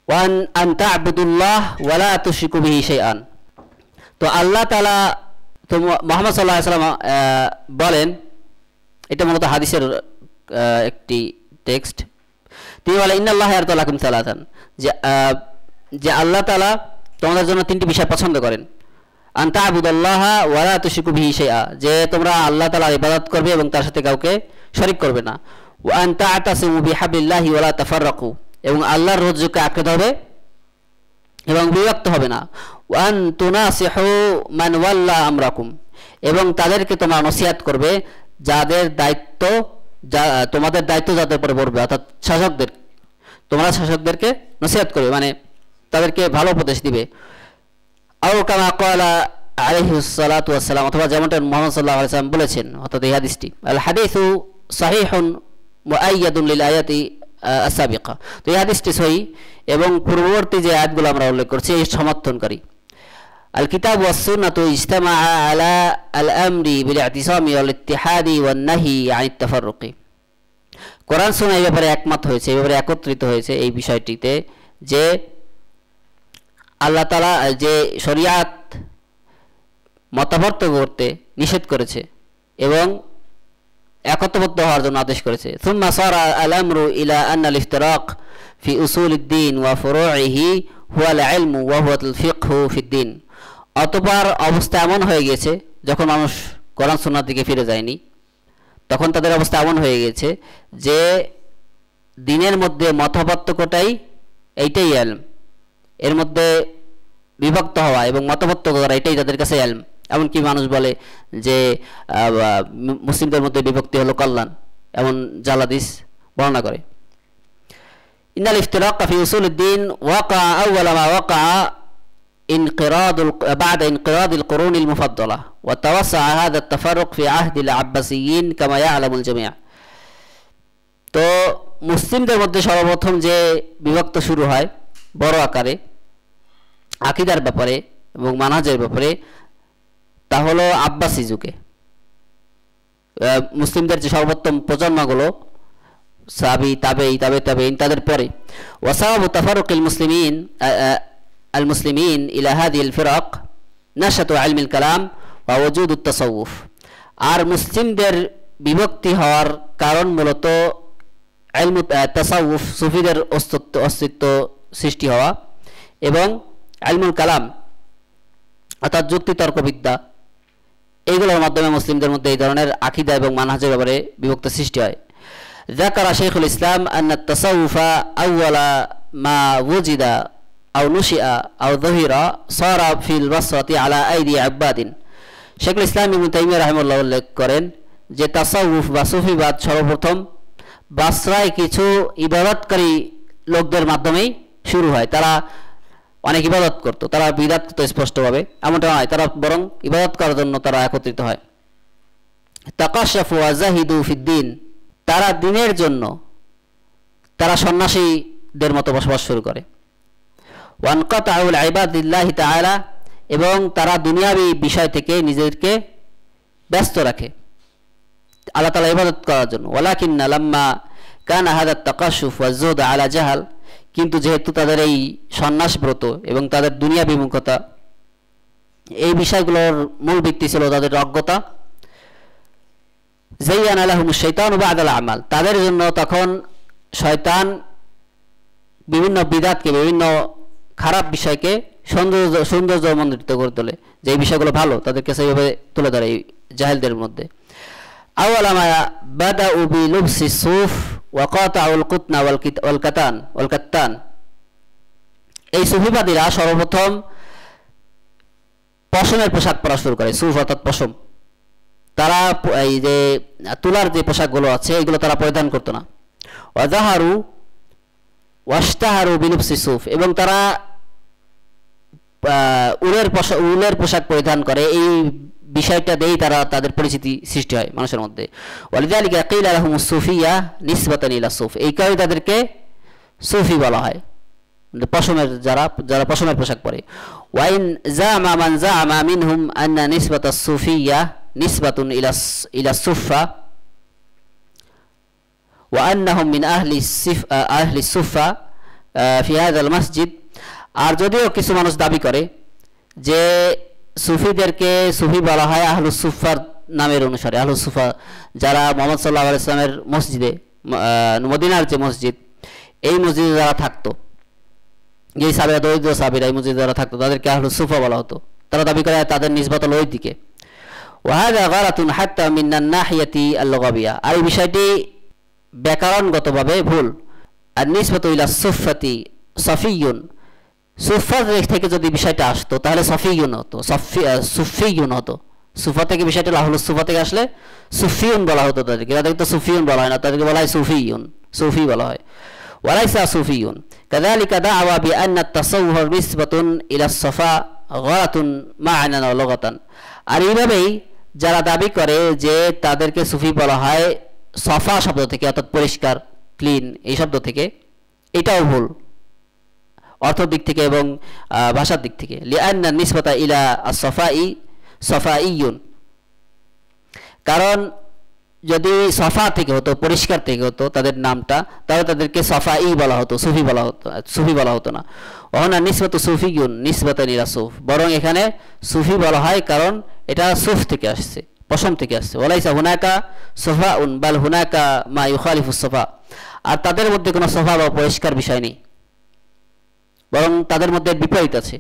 ওয়া আন তা'বুদুল্লাহ ওয়া লা তুশরিকু বিহি শাইআন, তো আল্লাহ তাআলা, তো মুহাম্মদ সাল্লাল্লাহু আলাইহি ওয়াসাল্লাম বলেন, এটা মূলত হাদিসের একটি টেক্সট, তিনি বলেন ইন্নাল্লাহ ইয়ারদা লাকুম সালাসান, যে আল্লাহ তাআলা তোমাদের জন্য 3টি বিষয় পছন্দ করেন। আন তা'বুদাল্লাহা ওয়া লা তুশরিকু বিহি শাইআ, যে তোমরা আল্লাহ তাআলার ইবাদত করবে এবং তার সাথে কাউকে শরীক করবে না। ওয়া আন তা'তাসিমু বিহাবলিল্লাহি ওয়া লা তাফাররাকু, এবং আল্লাহর রজ্জুকে আঁকড়ে ধরবে এবং বিভক্ত হবে না। ওয়া আন তুনাসিহু মান ওয়াল্লা আমরাকুম, এবং তাদেরকে তোমরা নসিহত করবে যাদের দায়িত্ব, তোমাদের দায়িত্ব যাদের উপর পড়বে, অর্থাৎ শাসকদের, তোমরা শাসকদেরকে নসিহত করবে, মানে তাদেরকে ভালো উপদেশ দিবে। আও কামা ক্বালা আলাইহিস সালাতু ওয়াস সালাম, অথবা যেমনটা মুহাম্মদ সাল্লাল্লাহু আলাইহি ওয়াসাল্লাম বলেছেন, অর্থাৎ এই হাদিসটি আল হাদিসু সহিহুন মুআয়্যাদুন লিল আয়াতি আস-সাবিকা, তো এই হাদিসটি সহিহ এবং পূর্ববর্তী যে আয়াতগুলো আমরা উল্লেখ করছি এই সমর্থনকারী। আল কিতাব ওয়াস সুন্নাতু ইজতামা আলা আল আমরি বিল ইতিসামি ওয়াল ইত্তিহাদি ওয়ান নাহি আনিত তাফাররুকি, কোরআন সুন্নাহ এই ব্যাপারে একমত হয়েছে, এই ব্যাপারে একত্রিত হয়েছে এই বিষয়টিতে যে আল্লাহ তাআলা যে শরিয়াত মতপার্থক্য করতে নিষেধ করেছে এবং একত্রবদ্ধ হওয়ার জন্য আদেশ করেছে। সুম্মা সারা আল আমরু ইলা আন্না আল ইফতিরাক ফি উসুলিদ্দিন ওয়া ফুরুইহি হুয়া আল ইলমু ওয়া হুয়া আল ফিকহু ফিদ্দিন। অতঃপর অবস্থা এমন হয়ে গেছে, যখন মানুষ কোরআন সুন্নাহর দিকে ফিরে যায়নি, তখন তাদের অবস্থা এমন হয়ে গেছে যে দিনের মধ্যে মতপার্থক্যটাই এইটাই ইলম, এর মধ্যে বিভক্ত হওয়া এবং মতপার্থক্য করা এটাই তাদের কাছে ইলম। এমনকি মানুষ বলে যে মুসলিমদের মধ্যে বিভক্তি হলো কল্যাণ, এমন জালাদিস বর্ণনা করে। ইন্নাল ইফতিরাক ফি উসুলিদ্দিন ওয়াকা আউয়ালা মা ওয়াকা بعد انقراض القرون المفضلة وتوسع هذا التفرق في عهد العباسيين كما يعلم الجميع। তো মুসলিমদের মধ্যে সর্বপ্রথম যে বিভক্ত শুরু হয় বড় আকারে আকীদার ব্যাপারে এবং মানহাজের ব্যাপারে, তা হলো আব্বাসী যুগে। মুসলিমদের যে সর্বোত্তম প্রজন্মগুলো সাহাবী তাবেঈ তাবেঈন তাদের পরে। ওয়াসাবাবু তাফারুকিল মুসলিমিন المسلمين إلى هذه الفرق نشأة علم الكلام ووجود التصوف। আর মুসলিমদের বিভক্তি হওয়ার কারণ মূলত ইলম তাসাউফ, সুফিদের অস্তিত্ব সৃষ্টি হওয়া, এবং ইলমুল কালাম অর্থাৎ যুক্তি তর্কবিদ্যা, এইগুলোর মাধ্যমে মুসলিমদের মধ্যে এই ধরনের আকীদা এবং মানহাজের ব্যাপারে বিভক্তি সৃষ্টি হয়। ذكر شيخ الإسلام أن التصوف أول ما وجد أو نشئ أو ظهر صار في البصرة على أيدي عباد। শেখুল ইসলাম ইবনে তাইমিয়া রাহিমাহুল্লাহ উল্লেখ করেন যে তাসাউফ বা সুফিবাদ সর্বপ্রথম বাসরায় কিছু ইবাদতকারী লোকদের মাধ্যমেই শুরু হয়। তারা অনেক ইবাদত করত, তারা বিদআত করত স্পষ্টভাবে, এমনটা নয়, তারা বরং ইবাদত করার জন্য তারা একত্রিত হয়। তাকাশাফু ওয়া জাহিদু ফিদ্দিন, তারা দিনের জন্য তারা সন্ন্যাসীদের মতো বসবাস শুরু করে। ওয়ানকাতাউ ইবাদিল্লাহি তাআলা, এবং তারা দুনিয়াবী বিষয় থেকে নিজেদেরকে ব্যস্ত রাখে আল্লাহ তাআলা ইবাদত করার জন্য। ওয়ালাকিন্না লাম্মা কানা হাদা তাকাশুফ ওয়া যুহদ আলা জাহাল, কিন্তু যেহেতু তাদের এই সন্ন্যাস ব্রত এবং তাদের দুনিয়া বিমুখতা, এই বিষয়গুলোর মূল ভিত্তি ছিল তাদের অজ্ঞতা। যায়্যানা লাহুমুশ শাইতানু বা'দাল আমাল, তাদের জন্য তখন শয়তান বিভিন্ন বিদআতকে, বিভিন্ন খারাপ বিষয়কে সৌন্দর্যমণ্ডিত করে তোলে, যে এই বিষয়গুলো ভালো তাদেরকে সেইভাবে তুলে ধরে এই জাহেলদের মধ্যে। আওয়ালামা বাদাউ বিলুবসি সুফ ওয়া কাতাউল কুতনা ওয়াল কাত্তান, এই সুফিবাদীরা সর্বপ্রথম পশমের পোশাক পরা শুরু করে। সুফ অর্থাৎ পশম, তারা এই যে তুলার যে পোশাকগুলো আছে এগুলো তারা পরিধান করতো না। ওয়াজাহারু ওয়াশতাহারু বিলুবসি সুফ, এবং তারা উলের পোশাক পরিধান করে, এই বিষয়টা দিয়েই তারা তাদের পরিচিতি সৃষ্টি হয় মানুষের মধ্যে। ওয়ালিযালিকা কিলা লাহুমুস সুফিয়া নিসবাতান ইলা সুফ, এই কারণে তাদেরকে সুফি বলা হয়, পশমের যারা পশমের পোশাক পরে। ওয়াইন জামা মান জামা মিনহুম আন্না নিসবাতাস সুফিয়া নিসবাতুন ইলা সুফা ওয়া আন্নাহুম মিন আহলি সুফা ফি হাযাল মাসজিদ। আর যদিও কিছু মানুষ দাবি করে যে সুফিদেরকে সুফি বলা হয় আহলুস সুফার নামের অনুসারে, আহলুস সুফা যারা মুহাম্মদ সাল্লাল্লাহু আলাইহি ওয়াসাল্লামের মসজিদে, মদিনার যে মসজিদ, এই মসজিদে যারা থাকতো, যেই সাহাবীরা দরিদ্র সাহাবীরা এই মসজিদে যারা থাকতো তাদেরকে আহলুস সুফা বলা হতো। তারা দাবি করে তাদের নিসবত হলো ওই দিকে। ওয়াহাদা গালাতুন হাত্তা মিনান নাহিয়াতি আল-লুগাবিয়া, আর এই বিষয়টি ব্যাকরণগতভাবে ভুল। আর নিসবাতু ইলা সুফাতি সাফিয়ুন, সুফা থেকে যদি বিষয়টা আসতো তাহলে সফিয়ুন হতো, সুফিয়ুন হতো। সুফা থেকে বিষয়টা আহলুস সুফা থেকে আসলে সুফিয়ুন বলা হতো তাদেরকে। তাদেরকে তো সুফিয়ুন বলা হয় না, তাদেরকে বলা হয় সুফিয়ুন, সুফি বলা হয়। ওয়ালাইসা সুফিয়ুন কাযালিকা দা'ওয়া বিআন্না আত-তাসাউফ নিসবাতুন ইলা সাফা গালাতুন মা'নান ওয়া লুগাতান, আর এইভাবেই যারা দাবি করে যে তাদেরকে সুফি বলা হয় সফা শব্দ থেকে, অর্থাৎ পরিষ্কার, ক্লিন, এই শব্দ থেকে, এটাও ভুল অর্থের দিক থেকে এবং ভাষার দিক থেকে। লিআন্না নিসবাতা ইলা আস-সাফাই সাফাইয়ুন, কারণ যদি সফা থেকে হতো, পরিষ্কার থেকে হতো তাদের নামটা, তাহলে তাদেরকে সাফাই বলা হতো, সুফি বলা হতো না। ওহনা নিসবাতু সুফিয়ুন নিসবাতান ইলা সুফ, বরং এখানে সুফি বলা হয় কারণ এটা সুফ থেকে আসছে, পশম থেকে আসছে। ওয়ালাইসা হুনাকা সফাউন বাল হুনাকা মা ইউখালিফুস সফা, আর তাদের মধ্যে কোনো সফা বা পরিষ্কার বিষয় নেই, বরং তাদের মধ্যে বিপরীত আছে।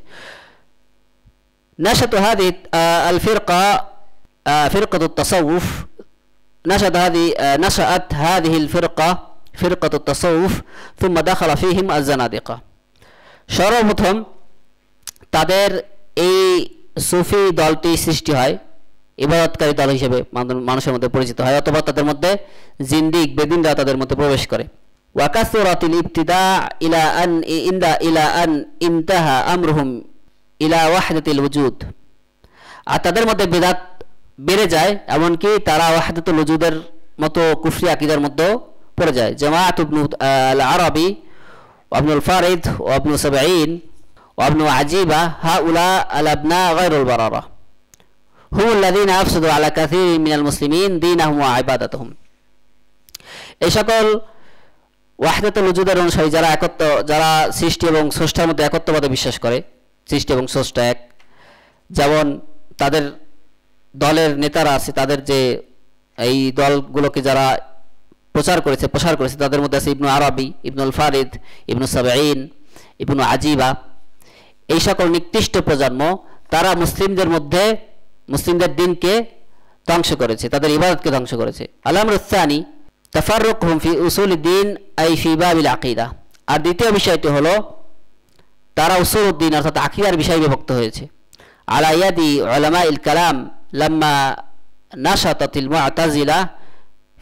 نشأت هذه الفرقة فرقة التصوف، نشأت هذه الفرقة فرقة التصوف ثم دخل فيهم الزنادقة। সর্বপ্রথম তাদের এই সুফি দলটি সৃষ্টি হয়, ইবাদতকারী দল হিসেবে মানুষের মধ্যে পরিচিত হয়, অথবা তাদের মধ্যে জিন্দিক বেদিনরা তাদের মধ্যে প্রবেশ করে। ওয়াকাসুরাতিল ইবতিদা ইলা আন ইনতাহা আমরুহুম ইলা ওয়াহদাতিল ওয়ুজুদ, আর তাদের মধ্যে বিদআত বেড়ে যায়, এমনকি তারা ওয়াহদাতুল ওয়ুজুদের মতো কুফরি আকীদার মধ্যে পড়ে যায়। জামাআত ইবনে আল আরাবি ওয়া ইবনুল ফারিদ ওয়া ইবনু সাবঈন ওয়া ইবনু আজিবা হাউলা আল আবনা গায়রুল বারারা হুম আল্লাযীনা আফসাদু আলা কাসীরিন মিনাল মুসলিমিন দীনাহুম ওয়া ইবাদাতুহুম। এই সকল ওয়াহদাতুল ওয়ুজুদের অনুসারী যারা সৃষ্টি এবং স্রষ্টার মধ্যে একত্ববাদে বিশ্বাস করে, সৃষ্টি এবং স্রষ্টা এক, যেমন তাদের দলের নেতারা আছে, তাদের যে এই দলগুলোকে যারা প্রসার করেছে তাদের মধ্যে আছে ইবনু আরবি, ইবনুল ফারিদ, ইবনু সাবঈন, ইবনু আজিবা। এই সকল নিকৃষ্ট প্রজন্ম তারা মুসলিমদের দিনকে ধ্বংস করেছে, তাদের ইবাদতকে ধ্বংস করেছে। আল-আমরুস সানি তাফাররুকুহুম ফি উসুলিদ্দিন আই ফি বাবিল আকীদা, আর দ্বিতীয় বিষয়টি হলো তারা উসুলুদ্দিন অর্থাৎ আকীদার বিষয়ে বিভক্ত হয়েছে। আলা ইয়াদি উলামাইল কালাম লাম্মা নাশাতাতিল মুআতাজিলা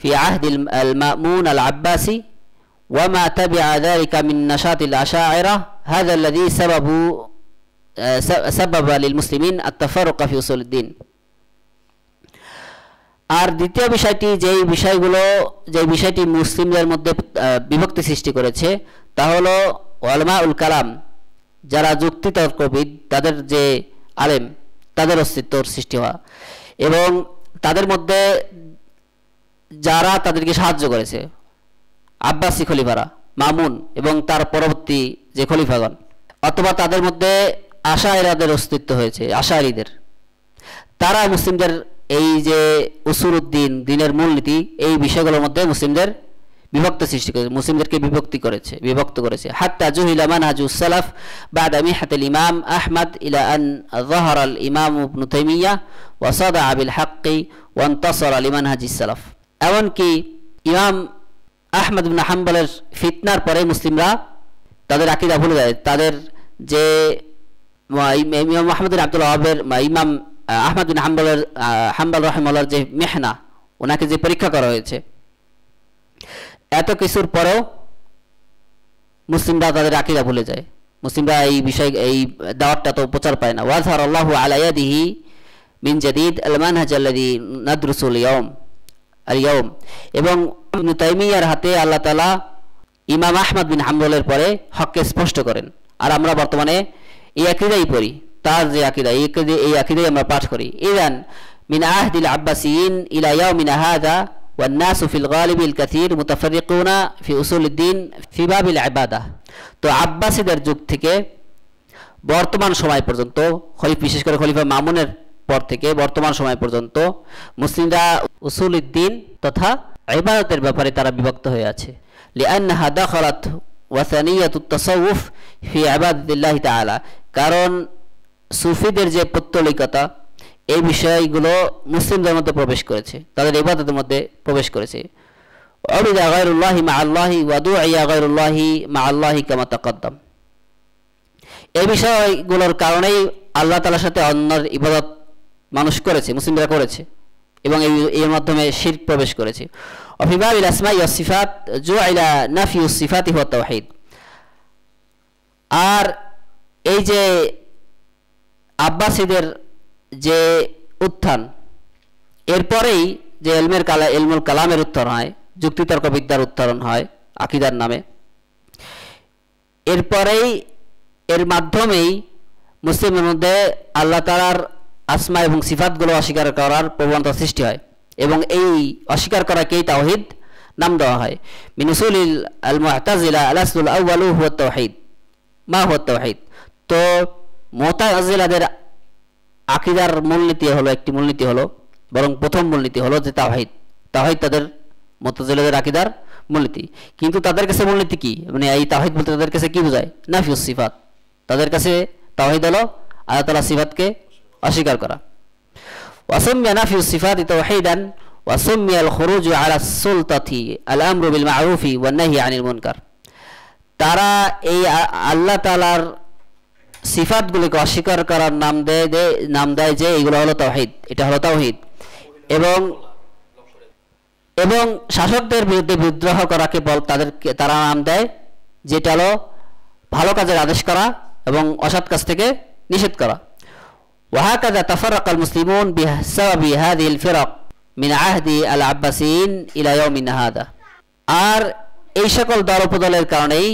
ফি আহদিল মামুন আল আব্বাসি ওয়া মা তাবিআ যালিকা মিন নাশাতিল আশাইরা হাযা আল্লাযী সাবাবা লিল মুসলিমিন আত-তাফাররুক ফি উসুলিদ্দিন। আর দ্বিতীয় বিষয়টি যেই বিষয়টি মুসলিমদের মধ্যে বিভক্তি সৃষ্টি করেছে তা হলো উলামাউল কালাম, যারা যুক্তিতর্কবিদ, তাদের যে আলেম, তাদের অস্তিত্বর সৃষ্টি হওয়া, এবং তাদের মধ্যে যারা তাদেরকে সাহায্য করেছে, আব্বাসী খলিফারা, মামুন এবং তার পরবর্তী যে খলিফাগণ, অথবা তাদের মধ্যে আশাইরাদের অস্তিত্ব হয়েছে, আশাইরিদের, তারা মুসলিমদের এই যে উসুলুদ্দিন, দিনের মূলনীতি, এই বিষয়গুলোর মধ্যে মুসলিমদের বিভক্ত সৃষ্টি করেছে, মুসলিমদেরকে বিভক্ত করেছে। হাত্তা জুহিলা মানহাজুস সালাফ বাদা মিহাতিল ইমাম আহমদ ইলা আন যাহারা আল ইমাম ইবনে তাইমিয়া ওয়া সাদা বিল হাক্কি ওয়া ইনতাসারা লিমানহাজিস সালাফ। এমনকি ইমাম আহমদ ইবনে হাম্বলের ফিতনার পরে মুসলিমরা তাদের আকীদা ভুলে যায়। তাদের যে ইমাম আহমদ বিন আব্দুল ওয়াহাবের ইমাম আহমদ বিন হাম্বল রাহিমাহুল্লাহর যে মেহনা, ওনাকে যে পরীক্ষা করা হয়েছে, এত কিছুর পরেও মুসলিমরা তাদের আকীদা ভুলে যায়, মুসলিমরা এই দাওয়াতটা তো প্রচার পায় না। ওয়াজহার আল্লাহু আলা ইয়াদিহি মিন জাদিদ আল মানহাজ আল্লাযী নাদরুসুল ইয়াউম, এবং ইবনে তাইমিয়ার হাতে আল্লাহ তাআলা ইমাম আহমদ বিন হাম্বলের পরে হককে স্পষ্ট করেন, আর আমরা বর্তমানে এই আকীদাই পড়ি, তার যে আকীদা, এই আকীদাই আমরা পাঠ করি। ইযান মিন আহদিল আব্বাসিয়িন ইলা ইয়াউমিনা হাযা والناس في الغالب الكثير متفرقون في أصول الدين في باب العبادة। তো আব্বাসীদের যুগ থেকে বর্তমান সময় পর্যন্ত, বিশেষ করে খলিফা মামুনের পর থেকে বর্তমান সময় পর্যন্ত মুসলিমরা উসুলুদ্দিন তথা ইবাদতের ব্যাপারে তারা বিভক্ত হয়ে আছে। লিআন্নাহা দাখালাত ওয়াসানিয়াতুত তাসাউফ ফি ইবাদাতিল্লাহি তাআলা, কারণ সুফিদের যে পৌত্তলিকতা, এই বিষয়গুলো মুসলিমদের মধ্যে প্রবেশ করেছে, তাদের ইবাদতের মধ্যে প্রবেশ করেছে। উবিদা গায়রুল্লাহি মা আল্লাহি ওয়া দুইয়া গায়রুল্লাহি মা আল্লাহি কামা তাকাদ্দাম। এই বিষয়গুলোর কারণেই আল্লাহ তাআলার সাথে অন্যের ইবাদত মানুষ করেছে, মুসলিমরা করেছে, এবং এর মাধ্যমে শিরক প্রবেশ করেছে। ওয়া ফি বাবিল আসমাই ওয়াস সিফাত জুইলা নাফিউস সিফাতি ওয়া তাওহীদ। আর এই যে আব্বাসীদের যে উত্থান, এরপরেই যে ইলমুল কালামের উত্থান হয়, যুক্তিতর্ক বিদ্যার উত্তরণ হয় আকীদার নামে, এর মাধ্যমেই মুসলিমের মধ্যে আল্লাহ তাআলার আসমা এবং সিফাতগুলো অস্বীকার করার প্রবণতা সৃষ্টি হয়, এবং এই অস্বীকার করাকেই তাওহীদ নাম দেওয়া হয়। মিন উসুলিল আল মুআতাজিলা আল আসলুল আউয়ালু হুয়া তাওহীদ। মা হুয়া তাওহীদ? তো মুআতাজিলাদের আকীদার একটি মূলনীতি হলো বরং প্রথম মূলনীতি হলো যে তাওহীদ। তাওহীদ তাদের মুতাজিলাদের আকীদার মূলনীতি। কিন্তু তাদের কাছে মূলনীতি কি, মানে এই তাওহীদ বলতে তাদের কাছে কি বোঝায়? নাফিউস সিফাত। তাদের কাছে তাওহীদ হলো আল্লাহ তাআলার সিফাতকে অস্বীকার করা। ওয়াসাম্মিয়া নাফিউস সিফাতি তাওহীদান ওয়াসাম্মিয়া আল খুরুজু আলা সুলতাতি আল আমরু বিল মা'রুফি ওয়ান নাহyi আনিল মুনকার। তারা এই আল্লাহ তাআলার সিফাতগুলোকে অস্বীকার করার নাম দেয় যে এগুলো হলো তাওহীদ, এটা হলো তাওহীদ। এবং শাসকদের বিরুদ্ধে বিদ্রোহ করাকে তারা নাম দেয় যেটা হলো ভালো কাজের আদেশ করা এবং অসৎ কাজ থেকে নিষেধ করা। وهكذا تفرق المسلمون بسبب هذه الفرق من عهد العباسيين إلى يومنا هذا। আর এই সকল দল-উপদলের কারণেই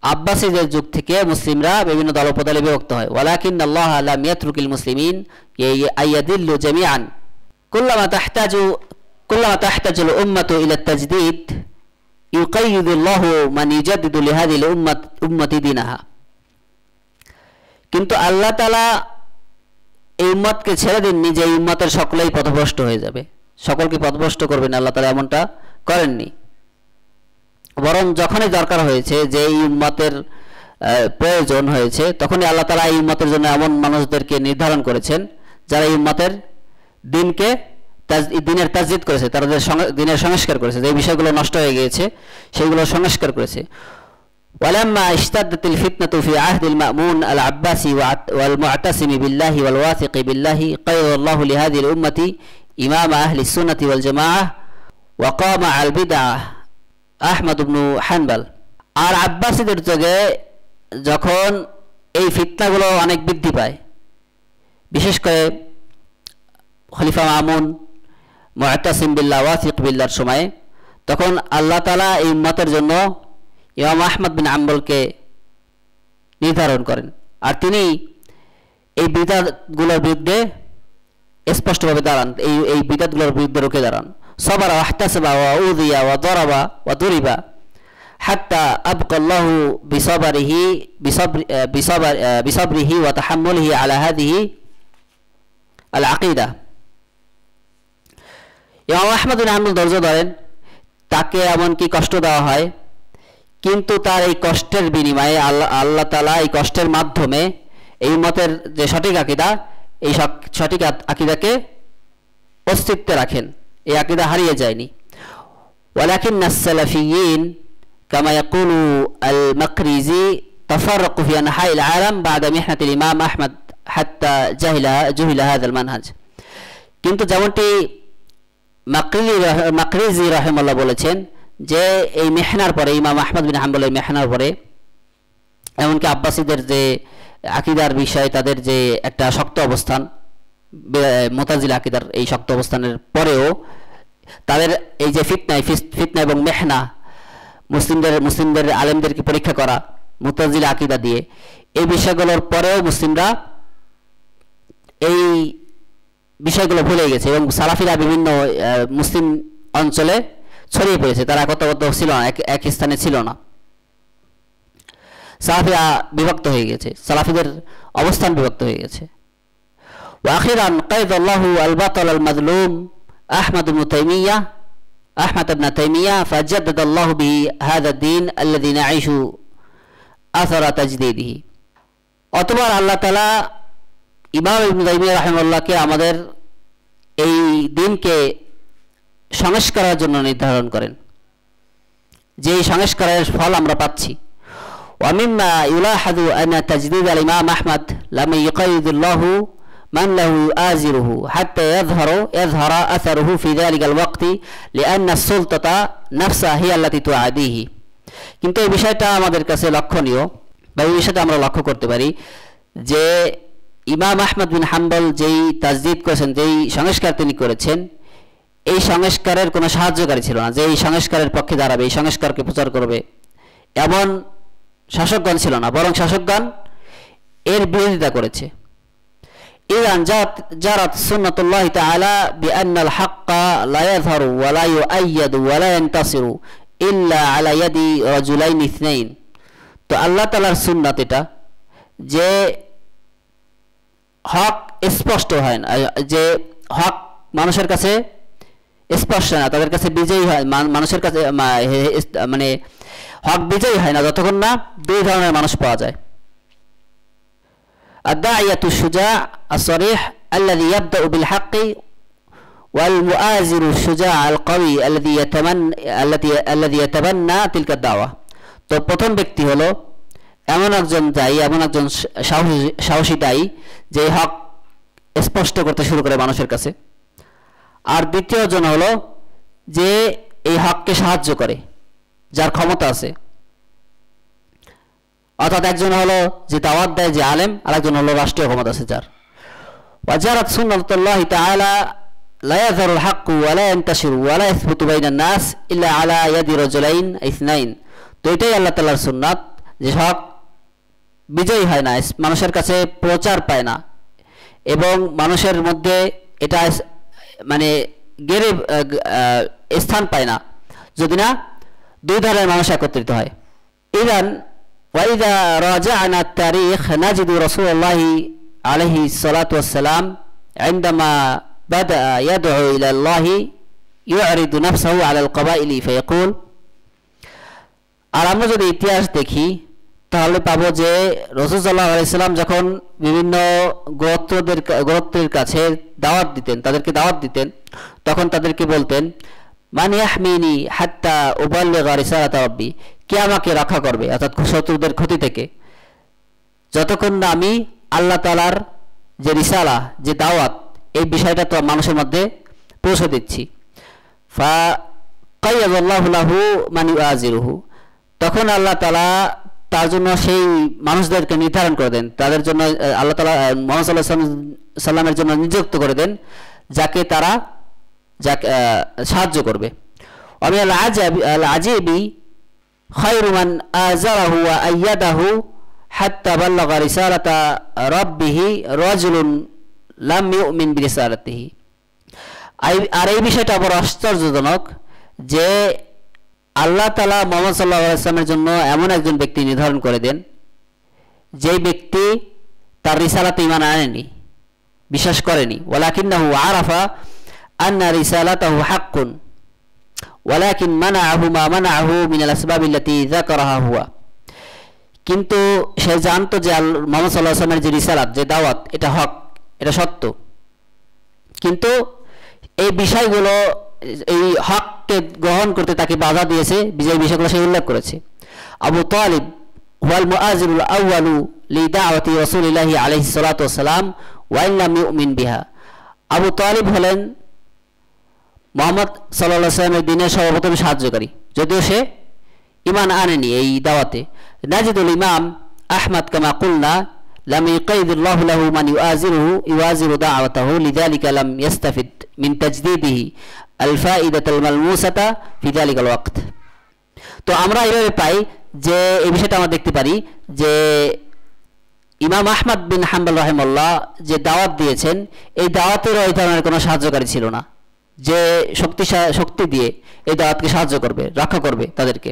আব্বাসীদের যুগ থেকে মুসলিমরা বিভিন্ন দল-উপদলে বিভক্ত হয়। ওয়ালাকিন আল্লাহ লাম ইয়াতরুকিল মুসলিমিন আইয়াদিল্লু জামিআন কুল্লামা তাহতাজুল উম্মাতু ইলা তাজদীদ ইউকাইয়িদুল্লাহু মান ইউজাদ্দিদু লিহাদিল উম্মতি দীনাহা। কিন্তু আল্লাহ তাআলা এই উম্মতকে ছেড়ে দেননি যে এই উম্মতের সকলেই পথভ্রষ্ট হয়ে যাবে, সকলকে পথভ্রষ্ট করবেন, আল্লাহ তাআলা এমনটা করেননি। বরং যখনই দরকার হয়েছে যে এই উম্মতের প্রয়োজন হয়েছে তখনই আল্লাহ তাআলা এই উম্মতের জন্য এমন মানুষদেরকে নির্ধারণ করেছেন যারা এই উম্মতের দিনের তাজদীদ করেছে, তাদের দিনের সংস্কার করেছে, যে বিষয়গুলো নষ্ট হয়ে গিয়েছে সেগুলো সংস্কার করেছে। ولما اشتدت الفتنة في عهد المأمون العباسي والمعتصم بالله والواثق بالله قيض الله لهذه الأمة إمام أهل السنة والجماعة وقام على البدعة আহমদ ইবনু হানবাল। আর আব্বাসীদের যুগে যখন এই ফিতনাগুলো অনেক বৃদ্ধি পায়, বিশেষ করে খলিফা মামুন মুতাসিম বিল্লাহ ওয়াসিক বিল্লাহর সময়, তখন আল্লাহ তাআলা এই উম্মতের জন্য ইমাম আহমদ বিন হাম্বলকে নির্ধারণ করেন। আর তিনি এই বিদআতগুলোর বিরুদ্ধে স্পষ্টভাবে দাঁড়ান, এই বিদআতগুলোর বিরুদ্ধে রুখে দাঁড়ান। صبر واحتسب وأوذي وضرب وضرب حتى أبقى الله بصبره وتحمله على هذه العقيدة। ইমাম আহমদ বিন হাম্বল ধৈর্য ধরেন, তাকে এমনকি কষ্ট দেওয়া হয়, কিন্তু তার এই কষ্টের বিনিময়ে আল্লাহ তাআলা এই কষ্টের মাধ্যমে এই উম্মতের যে সঠিক আকীদা, এই সঠিক আকীদাকে অস্তিত্বে রাখেন, এই আকীদা হারিয়ে যায়নি। ولكن السلفيين كما يقول المقريزي تفرقوا في أنحاء العالم بعد محنة الإمام أحمد حتى جهل هذا المنهج। কিন্তু যেমনটি মাকরিজি রাহিমাহুল্লাহ বলেছেন যে এই মেহনার পরে, ইমাম আহমদ বিন হাম্বলের মেহনার পরে, এমনকি আব্বাসীদের যে আকীদার বিষয়, তাদের যে একটা শক্ত অবস্থান, মুতাজিলা আকীদার এই শক্ত অবস্থানের পরেও তাদের এই যে ফিতনা এবং মেহনা, মুসলিমদের আলেমদেরকে পরীক্ষা করা মুতাজিলা আকীদা দিয়ে, এই বিষয়গুলোর পরেও মুসলিমরা এই বিষয়গুলো ভুলে গেছে এবং সালাফিরা বিভিন্ন মুসলিম অঞ্চলে ছড়িয়ে পড়েছে, তারা একতাবদ্ধ ছিল না, এক স্থানে ছিল না। সালাফিরা বিভক্ত হয়ে গেছে, সালাফিদের অবস্থান বিভক্ত হয়ে গেছে। وأخيرا قيض الله البطل المظلوم أحمد بن تيمية فجدد الله به هذا الدين الذي نعيش أثر تجديده। অতঃপর আল্লাহ তাআলা ইমাম ইবনে তাইমিয়া রাহিমাহুল্লাহকে আমাদের এই দিনকে সংস্কারের জন্য নির্ধারণ করেন, যে এই সংস্কারের ফল আমরা পাচ্ছি। ومما يلاحظ أن تجديد الإمام أحمد لم يقيد الله من له يؤازره حتى يظهر أثره في ذلك الوقت لأن السلطة نفسها هي التي تعاديه। কিন্তু এই বিষয়টা আমাদের কাছে লক্ষণীয়, বা এই বিষয়টা আমরা লক্ষ্য করতে পারি যে ইমাম আহমদ বিন হাম্বল যেই তাজদীদ করেছেন, যেই সংস্কার তিনি করেছেন, এই সংস্কারের কোনো সাহায্যকারী ছিল না, যে এই সংস্কারের পক্ষে দাঁড়াবে, এই সংস্কারকে প্রচার করবে, এমন শাসকগণ ছিল না, বরং শাসকগণ এর বিরোধিতা করেছে। إذن جرت سنة الله تعالى بأن الحق لا يظهر ولا يؤيد ولا ينتصر إلا على يد رجلين اثنين। তো আল্লাহ তাআলার সুন্নাত এটা যে হক স্পষ্ট হয় না, যে হক মানুষের কাছে স্পর্শ না, তাদের কাছে বিজয়ী হয়, মানুষের কাছে মানে হক বিজয়ী হয় না যতক্ষণ না দুই ধরনের মানুষ পাওয়া যায়। الداعية الشجاع الصريح الذي يبدأ بالحق والمؤازر الشجاع القوي الذي يتبنى تلك الدعوة। তো প্রথম ব্যক্তি হলো এমন একজন দায়ী, এমন একজন সাহসী দায়ী যে হক স্পষ্ট করতে শুরু করে মানুষের কাছে। আর দ্বিতীয় জন হলো যে এই হককে সাহায্য করে, যার ক্ষমতা আছে। অর্থাৎ একজন হলো যে দাওয়াত দেয়, যে আলেম, আর একজন হলো রাষ্ট্রীয় ক্ষমতা আছে যার। ওয়াজারাত সুন্নাতুল্লাহি তাআলা লা ইয়াযহারুল হাক্কু ওয়া লা ইয়ানতাশিরু ওয়া লা ইয়াসবুতু বাইনান নাস ইল্লা আলা ইয়াদি রাজুলাইন ইসনাইন। তো এটাই আল্লাহ তাআলার সুন্নাত যে হক বিজয়ী হয় না, মানুষের কাছে প্রচার পায় না, এবং মানুষের মধ্যে এটা মানে গেড়ে স্থান পায় না যদি না দুই ধরনের মানুষ একত্রিত হয়। ইদান وإذا راجعنا التاريخ نجد رسول الله عليه الصلاة والسلام عندما بدأ يدعو إلى الله يعرض نفسه على القبائل فيقول। আর আমরা যদি ইতিহাস দেখি তাহলে পাবো যে রাসূল সাল্লাল্লাহু আলাইহি সাল্লাম যখন বিভিন্ন গোত্রের কাছে দাওয়াত দিতেন, তাদেরকে দাওয়াত দিতেন, তখন তাদেরকে বলতেন মান ইয়াহমিনি হাত্তা উবাল্লিগা রিসালাত রাব্বি, কে আমাকে রক্ষা করবে, অর্থাৎ শত্রুদের ক্ষতি থেকে, যতক্ষণ না আমি আল্লাহ তাআলার যে রিসালা, যে দাওয়াত, এই বিষয়টা তো মানুষের মধ্যে পৌঁছে দিচ্ছি। ফা কাইয়াদাল্লাহু লাহু মান ইউআজিরুহু, তখন আল্লাহ তাআলা তার জন্য সেই মানুষদেরকে নির্ধারণ করে দেন, তাদের জন্য আল্লাহ তাআলা মুহাম্মদ সাল্লাল্লাহু আলাইহি সাল্লামের জন্য নিযুক্ত করে দেন যাকে সাহায্য করবে। আমি আল আজিবি খায়রু মান আযারাহু ওয়া আইয়াদাহু হাত্তা বাল্লাগা রিসালাতা রাব্বিহি রাজুলুন লাম ইউমিন বিরিসালাতিহি। আর এই বিষয়টা বড় আশ্চর্যজনক যে আল্লাহ তাআলা মুহাম্মদ সাল্লাল্লাহু আলাইহি ওয়াসাল্লামের জন্য এমন একজন ব্যক্তি নির্ধারণ করে দেন যে ব্যক্তি তার রিসালাতে ঈমান আনেনি, বিশ্বাস করেনি। ওয়ালাকিন্নাহু আরাফা আন্না রিসালাতাহু হাক্কুন ওয়ালাকিন মানাআহু মা মানাআহু মিনাল আসবাবিল্লাতী যাকারাহা হুয়া। কিন্তু সে জানতো যে মুহাম্মদ সাল্লাল্লাহু আলাইহি ওয়াসাল্লামের যে রিসালাত, যে দাওয়াত, এটা হক, এটা সত্য, কিন্তু এই বিষয়গুলো, এই হককে গ্রহণ করতে তাকে বাধা দিয়েছে, বিজয় বিষয়গুলো সে উল্লেখ করেছে। আবু তালিব ওয়াল মুআজিরুল আউয়ালু লিদাওয়াতি রাসূলিল্লাহি আলাইহিস সালাতু ওয়াস সালাম ওয়া ইন লাম ইউমিন বিহা। আবু তালিব হলেন মুহাম্মদ সাল্লাল্লাহু আলাইহি ওয়াসাল্লামের দ্বীনের সর্বপ্রথম সাহায্যকারী, যদিও সে ঈমান আনেনি এই দাওয়াতে। নাজিদুল ইমাম আহমদ কামা কুলনা লাম ইয়াকিদুল্লাহু লাহু মান ইউআজিরু দাওয়াতাহু লিযালিকা লাম ইস্তাফিদ মিন তাজদীদিহি আল ফাইদাতুল মালমুসাতা ফি যালিকাল ওয়াক্ত। তো আমরা এইভাবে পাই যে এই বিষয়টা আমরা দেখতে পারি যে ইমাম আহমদ বিন হাম্বল রাহিমাহুল্লাহ যে দাওয়াত দিয়েছেন, এই দাওয়াতের ওই ধরনের কোনো সাহায্যকারী ছিল না যে শক্তি দিয়ে এই দাওয়াতকে সাহায্য করবে, রক্ষা করবে তাদেরকে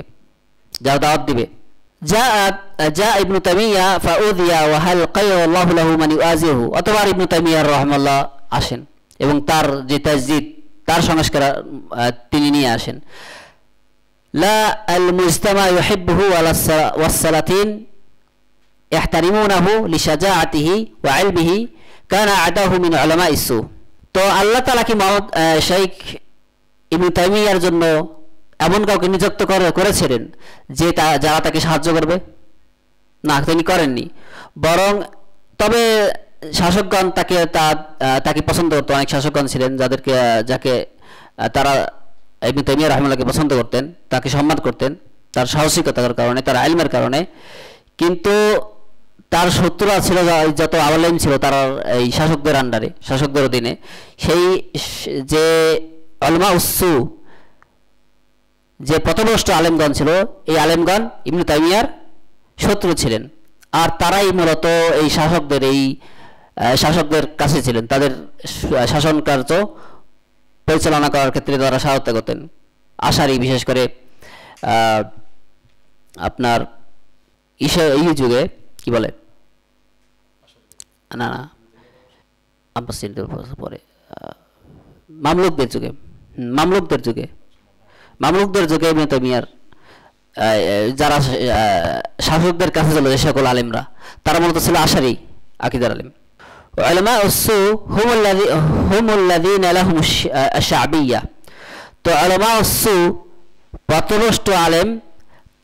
যারা দাওয়াত দিবে। যা ইবনু তাইমিয়া ফাউযিয়া ওয়া হাল কাইয়াল্লাহু লাহু মান ইউআজিরহু, অথবা ইবনু তাইমিয়া রাহিমাহুল্লাহ আসেন এবং তার যে তাজদীদ, তার সংস্কার তিনি নিয়ে আসেন। লা আল মুজতামা ইউহিব্বুহু ওয়াস সালাতিন ইহতারিমুনাহু লিশাজাআতিহি ওয়া ইলমিহি কানা আদাহু মিন উলামাইস সু। তো আল্লাহ তাআলা কি শাইখ ইবনু তাইমিয়ার জন্য এমন কাউকে নিযুক্ত করেছিলেন যে যারা তাকে সাহায্য করবে? না, তিনি করেননি। বরং তবে শাসকগণ তাকে পছন্দ করতো। অনেক শাসকগণ ছিলেন যাকে তারা ইবনে তাইমিয়া রাহিমাহুল্লাহকে পছন্দ করতেন, তাকে সম্মান করতেন তার সাহসিকতার কারণে, তার ইলমের কারণে। কিন্তু তার শত্রুরা ছিল, যত আলেম ছিল তারা এই শাসকদের আন্ডারে, শাসকদের অধীনে, সেই যে উলামা উসসু, যে পথভ্রষ্ট আলেমগণ ছিল, এই আলেমগণ ইবনে তাইমিয়ার শত্রু ছিলেন। আর তারাই মূলত এই শাসকদের কাছে ছিলেন, তাদের শাসন কার্য পরিচালনা করার ক্ষেত্রে তারা সহায়তা করতেন। আশারি, বিশেষ করে আপনার এই যুগে কি বলে, না আব্বাস পরে মামলুকদের যুগে, মামলুকদের যুগে, মামলুকদের যুগে ইবনে তাইমিয়ার যারা শাসকদের কাছে ছিল যে সকল আলেমরা, তারা মূলত ছিল আশারি আকীদার আলেম। উলামা উসসু হুমুল্লাযীনা লাহুম আশ-শা'বিয়্যা, তো উলামা উসসু পথভ্রষ্ট আলেম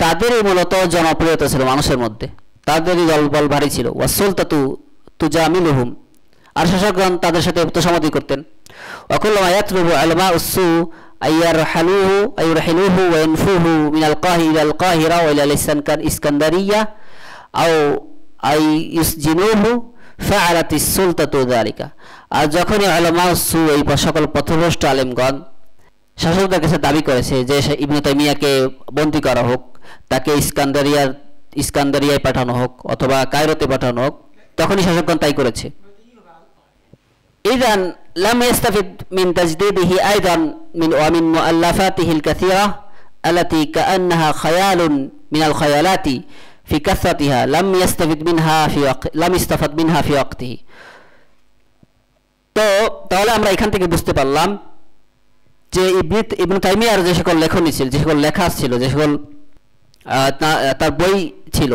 তাদেরই মূলত জনপ্রিয়তা ছিল মানুষের মধ্যে, তাদেরই দলবল ভারী ছিল। ওয়াসুলতাতু তুজামিলুহুম, আর শাসকগণ তাদের সাথে তোষামতি করতেন। ওয়াকুল্লুমা ইয়াতলুবু উলামা উসসু আইয়ারহালুহু ওয়া ইয়ানফুহু মিনাল ইলাল কাহিরা ওয়া ইলাল ইসকান্দারিয়া আও আই ইউসজিনুহু ফাআলাতিস সুলতাতু যালিকা। আর যখনই উলামা উসসু এই সকল পথভ্রষ্ট আলেমগণ শাসকদের কাছে দাবি করেছে যে ইবনে তাইমিয়াকে বন্দী করা হোক, তাকে ইস্কান্দারিয়ায় পাঠানো হোক অথবা কায়রোতে পাঠানো হোক, তখনই শাসকগণ তাই করেছে। ইযান লাম ইস্তাফিদ মিন তাজদীদিহি আইদান মিন মুআল্লাফাতিহিল কাসীরা আল্লাতী কাআন্নাহা খায়ালুন মিনাল খায়ালাতি ফি কাসরাতিহা লাম ইস্তাফিদ মিনহা ফি ওয়াক্তিহি। তো তাহলে আমরা এখান থেকে বুঝতে পারলাম যে ইবনে তাইমিয়ার যে সকল লেখনী ছিল, যে সকল লেখা ছিল, যে সকল তার বই ছিল,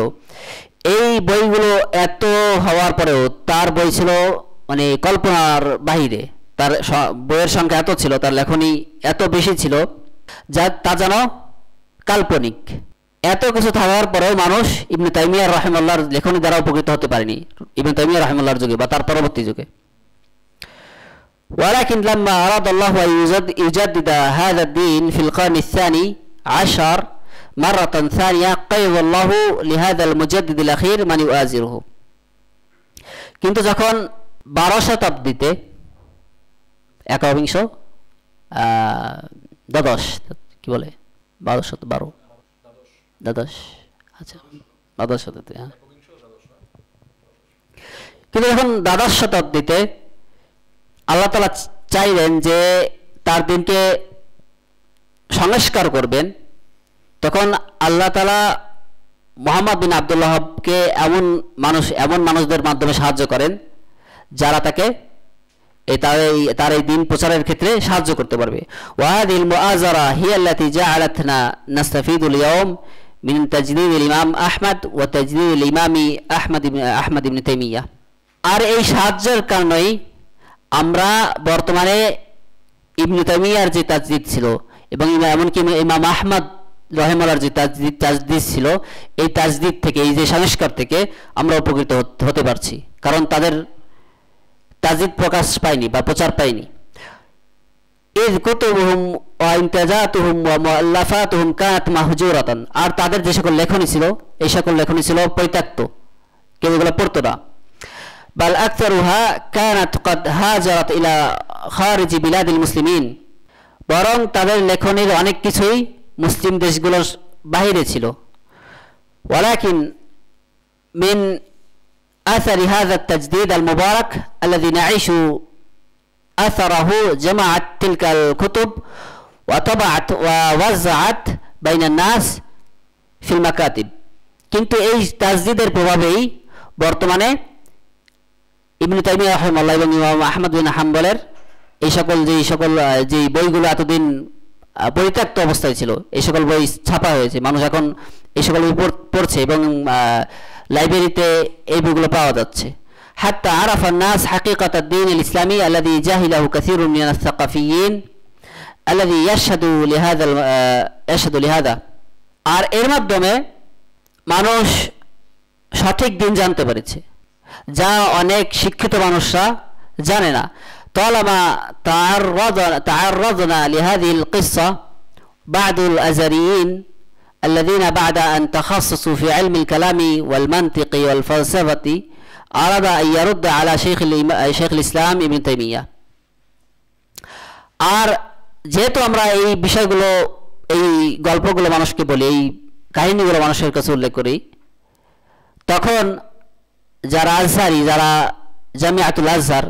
এই বইগুলো এত হওয়ার পরেও তার বই ছিল মানে কল্পনার বাহিরে। তার বইয়ের সংখ্যা এত ছিল, তার লেখনী এত বেশি ছিল যা তা যেন কাল্পনিক। এত কিছু থাকার পরেও মানুষ ইবনে তাইমিয়া রাহিমাহুল্লাহর লেখনী দ্বারা উপকৃত হতে পারেনি ইবনে তাইমিয়া রাহিমাহুল্লাহর যুগে বা তার পরবর্তী যুগে। ولكن لما أراد الله أن يجدد هذا الدين في القرن الثاني عشر مرة ثانية قيض الله لهذا المجدد الأخير من يؤازره। কিন্তু যখন 12 শতাব্দীতে একবিংশ দ্বাদশ কি বলে 12 দ্বাদশ, আচ্ছা দ্বাদশ শতাব্দী, হ্যাঁ, কিন্তু যখন দ্বাদশ শতাব্দীতে আল্লাহ তাআলা চাইলেন যে তার দিনকে সংস্কার করবেন, তখন আল্লাহ তাআলা মুহাম্মদ বিন আব্দুল ওয়াহাবকে এমন মানুষদের মাধ্যমে সাহায্য করেন যারা তাকে তার এই দিন প্রচারের ক্ষেত্রে সাহায্য করতে পারবে। ওয়াহাদিল মুআযারা হিয়া আল্লাতী জাআলাতনা নাস্তাফিদুল ইয়াওম মিন তাজদীদিল ইমাম আহমদ ওয়া তাজদীদিল ইমামি আহমদ ইবনে তাইমিয়া। আর এই সাহায্যের কারণেই আমরা বর্তমানে ইবনে তাইমিয়ার যে তাজদীদ ছিল এবং এমনকি ইমাম আহমদ রাহিমাহুল্লাহর যে তাজদীদ ছিল, এই তাজদীদ থেকে, এই যে সংস্কার থেকে আমরা উপকৃত হতে পারছি, কারণ তাদের তাজদীদ প্রকাশ পায়নি বা প্রচার পায়নি। ইয কুতুবুহুম ওয়া ইমতাজাতুহুম ওয়া মুআল্লাফাতুহুম কানাত মাহজুরাতান, আর তাদের যে সকল লেখনী ছিল, এই সকল লেখনী ছিল পরিত্যক্ত, কেউ এগুলো পড়তো না। বাল আকতারুহা কানাত ক্বাদ হাজারাত ইলা খারিজি বিলাদিল মুসলিমিন, বরং তাদের লেখনীর অনেক কিছুই মুসলিম দেশগুলোর বাইরে ছিল। ওয়ালাকিন মিন আসারি হাযা আত-তাজদীদ আল-মুবারাক আল্লাযী নাঈশু আসারাহু জামাআত তিলকাল কুতুব ওয়া তাবাআত ওয়া ওয়াজ্জাআত বাইনান নাস ফিল মাকাতিব। কিন্তু এই তাজদীদের প্রভাবেই বর্তমানে ইবনে তাইমিয়া রাহিমাহুল্লাহ এবং ইমাম আহমদ বিন হাম্বলের এই সকল যে বইগুলো এতদিন পরিত্যক্ত অবস্থায় ছিল, এই সকল বই ছাপা হয়েছে, মানুষ এখন এই সকল বই পড়ছে এবং লাইব্রেরিতে এই বইগুলো পাওয়া যাচ্ছে। হাত্তা আরাফা الناس حقيقة الدين الإسلامي الذي جهله كثير من الثقافيين الذي يشهد لهذا। আর এর মাধ্যমে মানুষ সঠিক দিন জানতে পেরেছে, যা অনেক শিক্ষিত মানুষরা জানে না। طالما تعرضنا لهذه القصة بعض الأزهريين الذين بعد أن تخصصوا في علم الكلام والمنطق والفلسفة أراد أن يرد على شيخ الإسلام ابن تيمية। আর যেহেতু আমরা এই বিষয়গুলো, এই গল্পগুলো মানুষকে বলি, এই কাহিনীগুলো মানুষের কাছে উল্লেখ করি, তখন যারা আজহারি, যারা জামিয়াতুল আজহার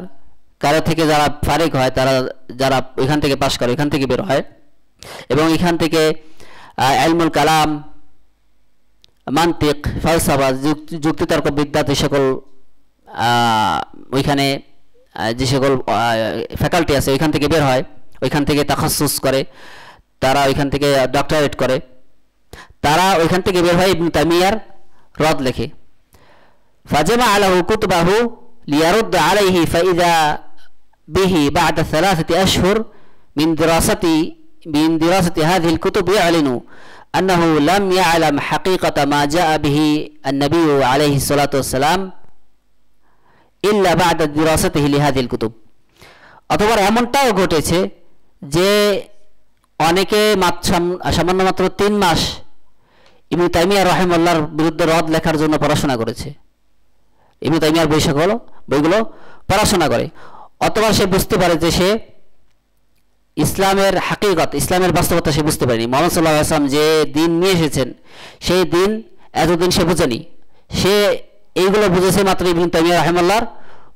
কারো থেকে যারা ফারিক হয়, যারা এখান থেকে পাশ করে, এখান থেকে বের হয় এবং এখান থেকে ইলমুল কালাম, মান্তিক, ফালসাফা, যুক্তিতর্ক বিদ্যা, যে সকল ওইখানে যে সকল ফ্যাকাল্টি আছে ওইখান থেকে বের হয়, ওইখান থেকে তাখাসুস করে, তারা ওইখান থেকে ডক্টরেট করে, তারা ওইখান থেকে বের হয় ইবনে তাইমিয়ার রদ লেখে। ফাজামা আলাহু কুতুবাহু লিয়ারুদ্দ আলাইহি ফাইদা বিহি বা'দা 3 আশহুর মিন দিরাসাতি হাযিহিল কুতুব ইয়ালিনু আন্নাহু লাম ইয়া'লাম হাকীকাতা মা জা'a বিহি আন-নবী আলাইহি সাল্লাতু ওয়াসসালাম ইল্লা বা'দা দিরাসাতিহি লিহাযিহিল কুতুব। অথবা এমনটাও ঘটেছে যে অনেকে সামান্য মাত্র 3 মাস ইবনে তাইমিয়া রাহিমাহুল্লাহর বিরুদ্ধে রদ লেখার জন্য পড়াশোনা করেছে, ইবনে তাইমিয়ার বইগুলো পড়াশোনা করে, অথবা সে বুঝতে পারে যে সে ইসলামের হাকিকত, ইসলামের বাস্তবতা সে বুঝতে পারেনি। মুহাম্মদ সাল্লাল্লাহু আলাইহি ওয়াসাল্লাম যে দিন নিয়ে এসেছেন সেই দিন এতদিন সে বুঝেনি, সে এইগুলো বুঝেছে মাত্র ইবনে তাইমিয়া রাহিমাহুল্লাহর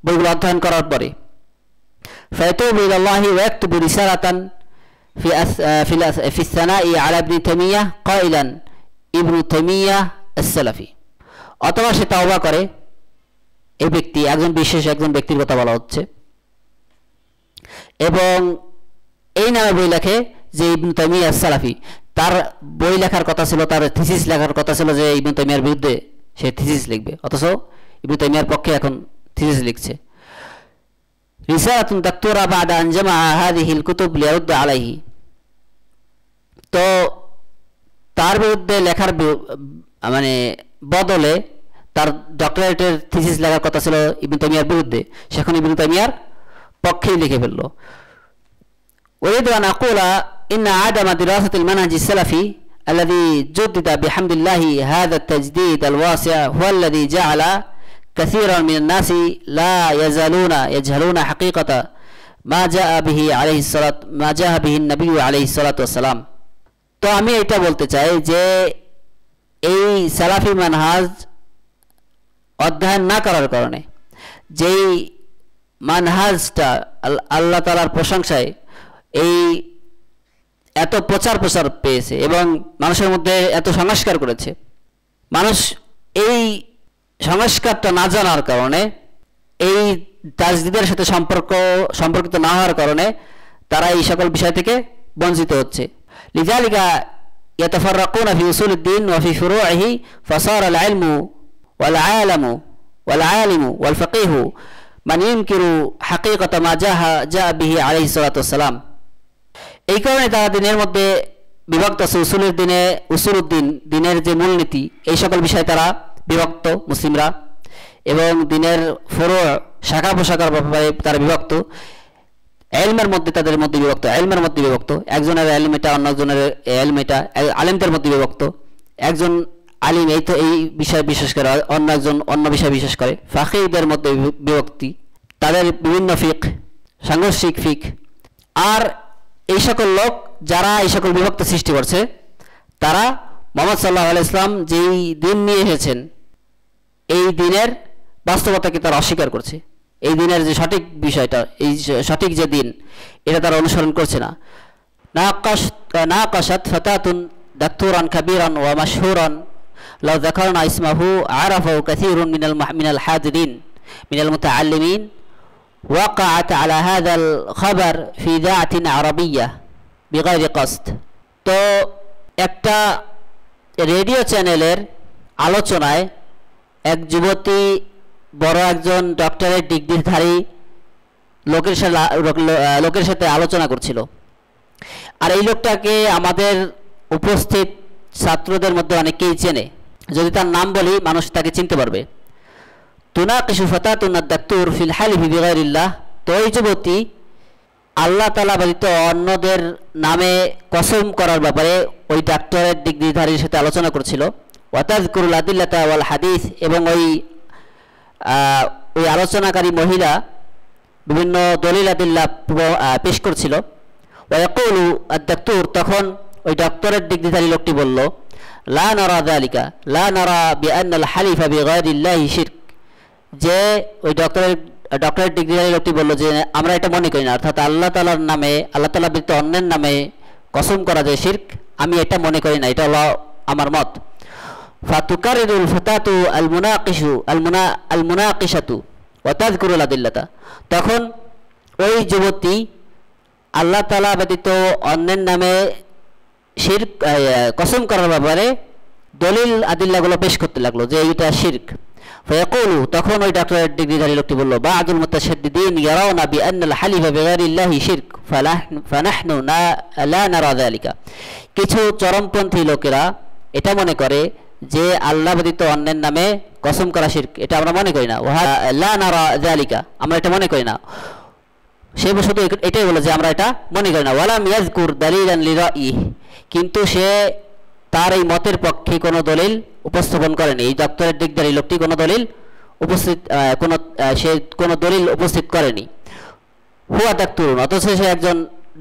বইগুলো অধ্যয়ন করার পরে। ফায়াতুবু ইলাল্লাহি ওয়া ইয়াকতুবু রিসালাতান ফি আস-সানাই আলা ইবনে তাইমিয়া কাইলান ইবনে তাইমিয়া আস-সালাফি। অথবা সে তাওবা করে, এই ব্যক্তি একজন ব্যক্তির কথা বলা হচ্ছে, এবং এই নামে বই লেখে যে ইবনে তাইমিয়া আস-সালাফি। তার বই লেখার কথা ছিল, তার থিসিস লেখার কথা ছিল যে ইবনে তাইমিয়ার বিরুদ্ধে সে থিসিস লিখবে, অথচ ইবনে তাইমিয়ার পক্ষে এখন থিসিস লিখছে। রিসালাতুন দাক্তুরা বা'দা আন জামাআ হাযিহিল কুতুব লিয়ারুদ্দ আলাইহি। তো তার বিরুদ্ধে লেখার মানে বদলে তার ডক্টরেটের থিসিস লেখার কথা ছিল ইবনে তাইমিয়ার বিরুদ্ধে, সেখন ইবনে তাইমিয়ার পক্ষেই লিখে ফেলল। أريد أن أقول إن عدم دراسة المنهج السلفي الذي جدد بحمد الله هذا التجديد الواسع هو الذي جعل كثيرا من الناس لا يزالون يجهلون حقيقة ما جاء به النبي عليه الصلاة والسلام। তো আমি এটা বলতে চাই যে এই সালাফি মানহাজ অধ্যয়ন না করার কারণে, যেই মানহাজটা আল্লাহ তাআলার প্রশংসায় এই এত প্রচার পেয়েছে এবং মানুষের মধ্যে এত সংস্কার করেছে, মানুষ এই সংস্কারটা না জানার কারণে, এই তাজদীদের সাথে সম্পর্কিত না হওয়ার কারণে তারা এই সকল বিষয় থেকে বঞ্চিত হচ্ছে। লিযালিকা ইয়াতাফাররাকুনা ফি উসুলিদ্দিন ওয়া ফি ফুরুইহি ফাসারা আল ইলমু ওয়াল আলিমু ওয়াল ফাকিহু মান ইনকিরু হাকীকাতা মা জাআ বিহি আলাইহিস সালাতু ওয়াস সালাম। এই কারণে তারা দিনের মধ্যে বিভক্ত আছে, উসুলুদ্দিন দিনের যে মূলনীতি, এই সকল বিষয়ে তারা বিভক্ত মুসলিমরা, এবং দিনের ফুরু শাখা প্রশাখার ব্যাপারে তারা বিভক্ত, ইলমের মধ্যে তাদের মধ্যে বিভক্ত, ইলমের মধ্যে বিভক্ত, একজনের ইলম এটা, অন্য একজনের ইলম এটা, আলেমদের মধ্যে বিভক্ত, একজন আলিম এই বিষয়ে বিশ্বাস করে, অন্য একজন অন্য বিষয়ে বিশ্বাস করে, ফাকিহদের মধ্যে বিভক্তি, তাদের বিভিন্ন ফিক, সাংঘর্ষিক ফিক। আর এই সকল লোক যারা এই সকল বিভক্ত সৃষ্টি করছে, তারা মুহাম্মদ সাল্লাল্লাহু আলাইহি ওয়াসাল্লাম যেই দিন নিয়ে এসেছেন এই দিনের বাস্তবতাকে তারা অস্বীকার করছে, এই দিনের যে সঠিক বিষয়টা, এই সঠিক যে দিন, এটা তারা অনুসরণ করছে না। নাকাশাত ফাতাতুন দাক্তুরান কাবীরান ওয়া মাশহুরান লাউ যাকারনা ইসমাহু আরাফাহু কাসীরুন মিনাল হাদিরিন মিনাল মুতাআল্লিমিন ওয়াকাআত আলা হাযাল খাবার ফি ইযাআতিন আরাবিয়্যাহ বিগাইরি কসদ। তো একটা রেডিও চ্যানেলের আলোচনায় এক বড় একজন ডক্টরেট ডিগ্রিধারী লোকের সাথে আলোচনা করছিল, আর এই লোকটাকে আমাদের উপস্থিত ছাত্রদের মধ্যে অনেকেই চেনে, যদি তার নাম বলি মানুষ তাকে চিনতে পারবে। তুনাকিশু ফাতাতুন আদ-দাক্তুর ফিল হালিফি বিগাইরিল্লাহ। তো এই যুবতী আল্লাহ তাআলা ব্যতীত অন্যদের নামে কসম করার ব্যাপারে ওই ডক্টরেট ডিগ্রিধারীর সাথে আলোচনা করছিল। ওয়া তাযকুরুল আদিল্লাতা ওয়াল হাদিস, এবং ওই আলোচনাকারী মহিলা বিভিন্ন দলিল আদিল্লা পেশ করছিল। ওয়া ইয়াকুলু আদ-দাক্তুর, তখন ওই ডক্টরেট ডিগ্রিধারী লোকটি বলল, লা নারা যালিকা, লা নারা বিআন্নাল হালিফা বিগাইরিল্লাহি শিরক। যে ওই ডক্টরেট ডিগ্রিধারী লোকটি বলল যে আমরা এটা মনে করি না, অর্থাৎ আল্লাহ তাআলার নামে, আল্লাহ তাআলা ব্যতীত অন্যের নামে কসম করা যায় শিরক, আমি এটা মনে করি না, এটা হলো আমার মত। ফাতুকারিরুল ফাতাতু আল মুনাকিশাতু ওয়া তাযকুরুল আদিল্লাতা। তখন ওই যুবতী আল্লাহ তাআলা ব্যতীত অন্যের নামে শিরক কসম করার ব্যাপারে দলিল আদিল্লাগুলো পেশ করতে লাগলো যে এটা শিরক। ফায়াকুলু, তখন ওই ডক্টরেট ডিগ্রিধারী লোকটি বলল, বা'দুল মুতাশাদ্দিদিন ইয়ারাউনা বিআন্নাল হালিফা বিগাইরিল্লাহি শিরক ফানাহনু লা নারা যালিকা। কিছু চরমপন্থী লোকেরা এটা মনে করে যে আল্লাহ ব্যতীত অন্যের নামে কসম করা শিরক, এটা আমরা মনে করি না। ওয়া লা নারা যালিকা, আমরা এটা মনে করি না। সে শুধু এটাই বলে যে আমরা এটা মনে করি না। ওয়ালাম ইয়াযকুর দালিলান লিরাইহি, কিন্তু সে তার এই মতের পক্ষে কোনো দলিল উপস্থাপন করেনি। এই ডক্টরেট ডিগ্রিধারী লোকটি কোনো দলিল উপস্থিত করেনি। হুয়া দাক্তুরুন, অথচ সে একজন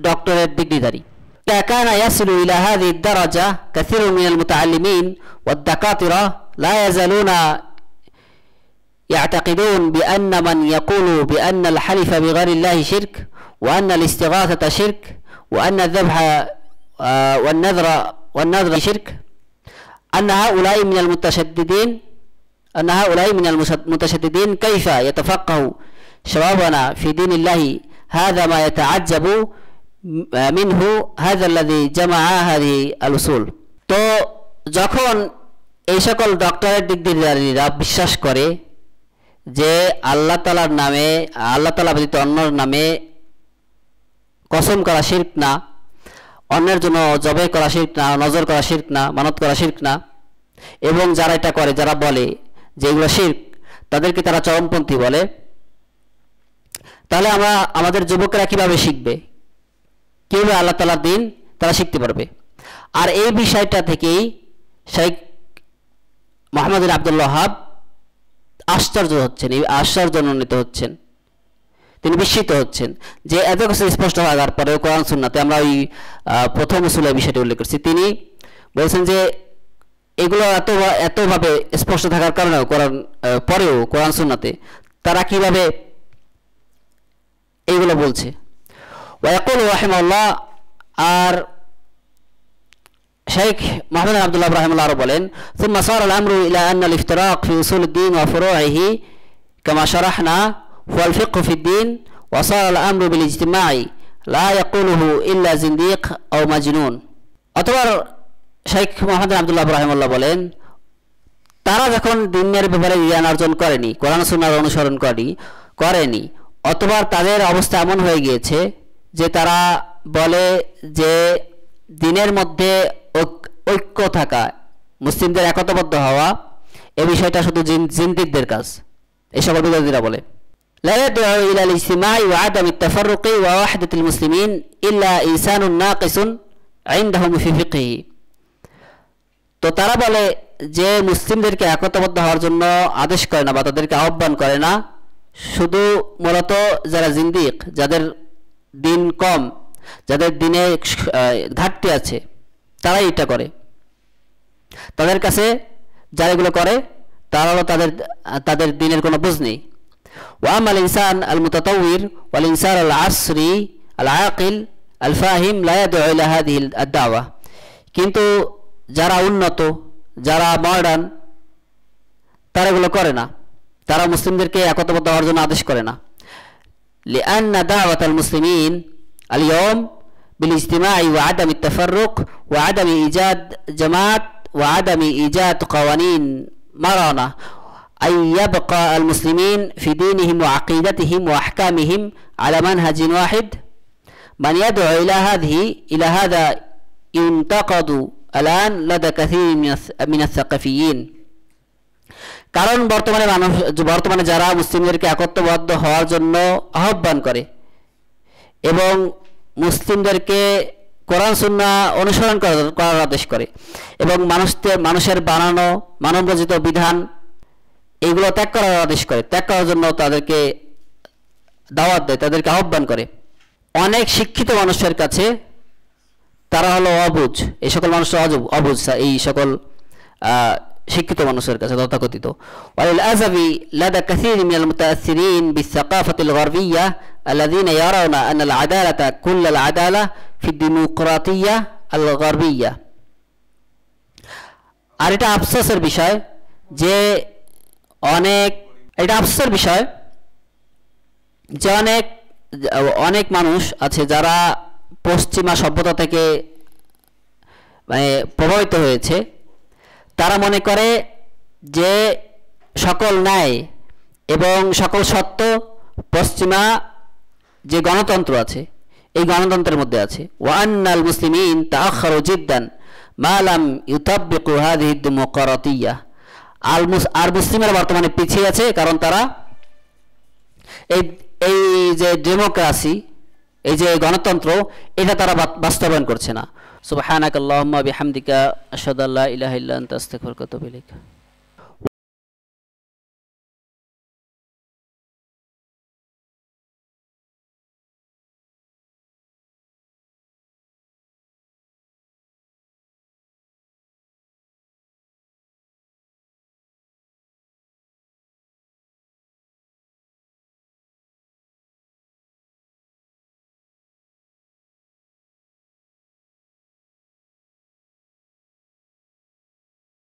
ডক্টরেট ডিগ্রিধারী। কানা ইয়াসিলু ইলা হাযিহি দারাজা কাসীরুন মিনাল মুতাআল্লিমিন ওয়াদ দাকাতিরা লা ইয়াজালুনা يعتقدون بأن من يقول بأن الحلف بغير الله شرك وأن الاستغاثة شرك وأن الذبح والنذر شرك أن هؤلاء من المتشددين كيف يتفقه شبابنا في دين الله هذا ما يتعجب منه هذا الذي جمع هذه الأصول। তো যখন এই সকল ডক্টরেট ডিগ্রিধারীরা বিশ্বাস করে যে আল্লাহ তাআলার নামে, আল্লাহ তাআলা ব্যতীত অন্যের নামে কসম করা শিরক না, অন্যের জন্য জবে করা শিরক না, নজর করা শিরক না, মানত করা শিরক না, এবং যারা এটা করে, যারা বলে যে এগুলো শিরক, তাদেরকে তারা চরমপন্থী বলে। তাহলে আমাদের যুবকেরা কিভাবে শিখবে, কিভাবে আল্লাহ তাআলার দ্বীন তারা শিখতে পারবে? আর এই বিষয়টা থেকেই শেখ মুহাম্মদ বিন আব্দুল ওয়াহাব আশ্চর্যান্বিত হচ্ছেন, তিনি বিস্মিত হচ্ছেন যে এত কিছু স্পষ্ট হওয়ার পরেও কোরআন সুন্নাতে, আমরা ওই প্রথম উসুলের বিষয়টি উল্লেখ করছি, তিনি বলছেন যে এগুলো এতভাবে স্পষ্ট থাকার কারণেও পরেও কোরআন সুন্নাতে তারা কিভাবে এইগুলো বলছে। ওয়াকুল রাহিমাহুল্লাহ, আর শেখ মুহাম্মদ বিন আব্দুল্লাহ রাহিমাহুল্লাহ আরো বলেন, ثم صار الأمر إلى أن الافتراق في أصول الدين وفروعه كما شرحنا هو الفقه في الدين وصار الأمر بالاجتماع لا يقوله إلا زنديق أو مجنون। অথবা শেখ মুহাম্মদ বিন আব্দুল্লাহ রাহিমাহুল্লাহ বলেন, তারা যখন দ্বীনের ব্যাপারে জ্ঞান অর্জন করেনি, কোরআন সুন্নাহর অনুসরণ করেনি, অথবা তাদের অবস্থা এমন হয়ে গিয়েছে যে তারা বলে যে দ্বীনের মধ্যে ঐক্য থাকা, মুসলিমদের একতাবদ্ধ হওয়া, এই বিষয়টা শুধু জিন্দিকদের কাজ, এই সকল বিরোধীরা বলে। لا يدعو إلى الاجتماع وعدم التفرق ووحدة المسلمين إلا إنسان ناقص عندهم في فقهه। তো তারা বলে যে মুসলিমদেরকে একতাবদ্ধ হওয়ার জন্য আদেশ করে না বা তাদেরকে আহ্বান করে না, শুধু মূলত যারা জিন্দিক, যাদের দিন কম, যাদের দিনে ঘাটতি আছে, তারাই এটা করে। তাদের কাছে যারা এগুলো করে তারা হলো তাদের দিনের কোনো বুঝ নেই। وأما الإنسان المتطور والإنسان العصري العاقل الفاهم لا يدعو إلى هذه الدعوة। কিন্তু যারা উন্নত, যারা মডার্ন, তারা এগুলো করে না, তারা মুসলিমদেরকে একতাবদ্ধ হওয়ার জন্য আদেশ করে না। لأن دعوة المسلمين اليوم بالاجتماع وعدم التفرق وعدم إيجاد جماعات وعدم إيجاد قوانين مرنة أن يبقى المسلمين في دينهم وعقيدتهم وأحكامهم على منهج واحد. من يدعو إلى هذا ينتقد الآن لدى كثير من الثقافيين। কারণ বর্তমানে যারা মুসলিমদেরকে একত্রবদ্ধ হওয়ার জন্য আহ্বান করে এবং মুসলিমদেরকে কোরআন সুন্নাহ অনুসরণ করার আদেশ করে এবং মানুষের বানানো মানবরচিত বিধান এইগুলো ত্যাগ করার আদেশ করে, ত্যাগ করার জন্য তাদেরকে দাওয়াত দেয়, তাদেরকে আহ্বান করে, অনেক শিক্ষিত মানুষের কাছে তারা হলো অবুঝ, এই সকল মানুষ অবুঝ, এই সকল শিক্ষিত মানুষের কাছে তথাকথিত। وللأسف لدى كثير من المتأثرين بالثقافة الغربية الذين يرون أن العدالة كل العدالة في الديمقراطية الغربية। আর এটা আফসোসের বিষয় যে অনেক অনেক মানুষ আছে যারা পশ্চিমা সভ্যতা থেকে মানে প্রভাবিত হয়েছে, তারা মনে করে যে সকল ন্যায় এবং সকল সত্য পশ্চিমা যে গণতন্ত্র আছে এই গণতন্ত্রের মধ্যে আছে। ওয়ান্নাল মুসলিমিন তাআখারু জিদ্দান মা লাম ইউতাব্বিকু হাযিহি ডিমোক্রাতিয়া। আর মুসলিমরা বর্তমানে পিছিয়ে আছে, কারণ তারা এই এই যে ডেমোক্রেসি, এই যে গণতন্ত্র, এটা তারা বাস্তবায়ন করছে না। সুবহানাকাল্লাহুম্মা বিহামদিকা আশহাদু আল্লা ইলাহা ইল্লা আনতা আস্তাগফিরুকা ওয়া আতুবু ইলাইক।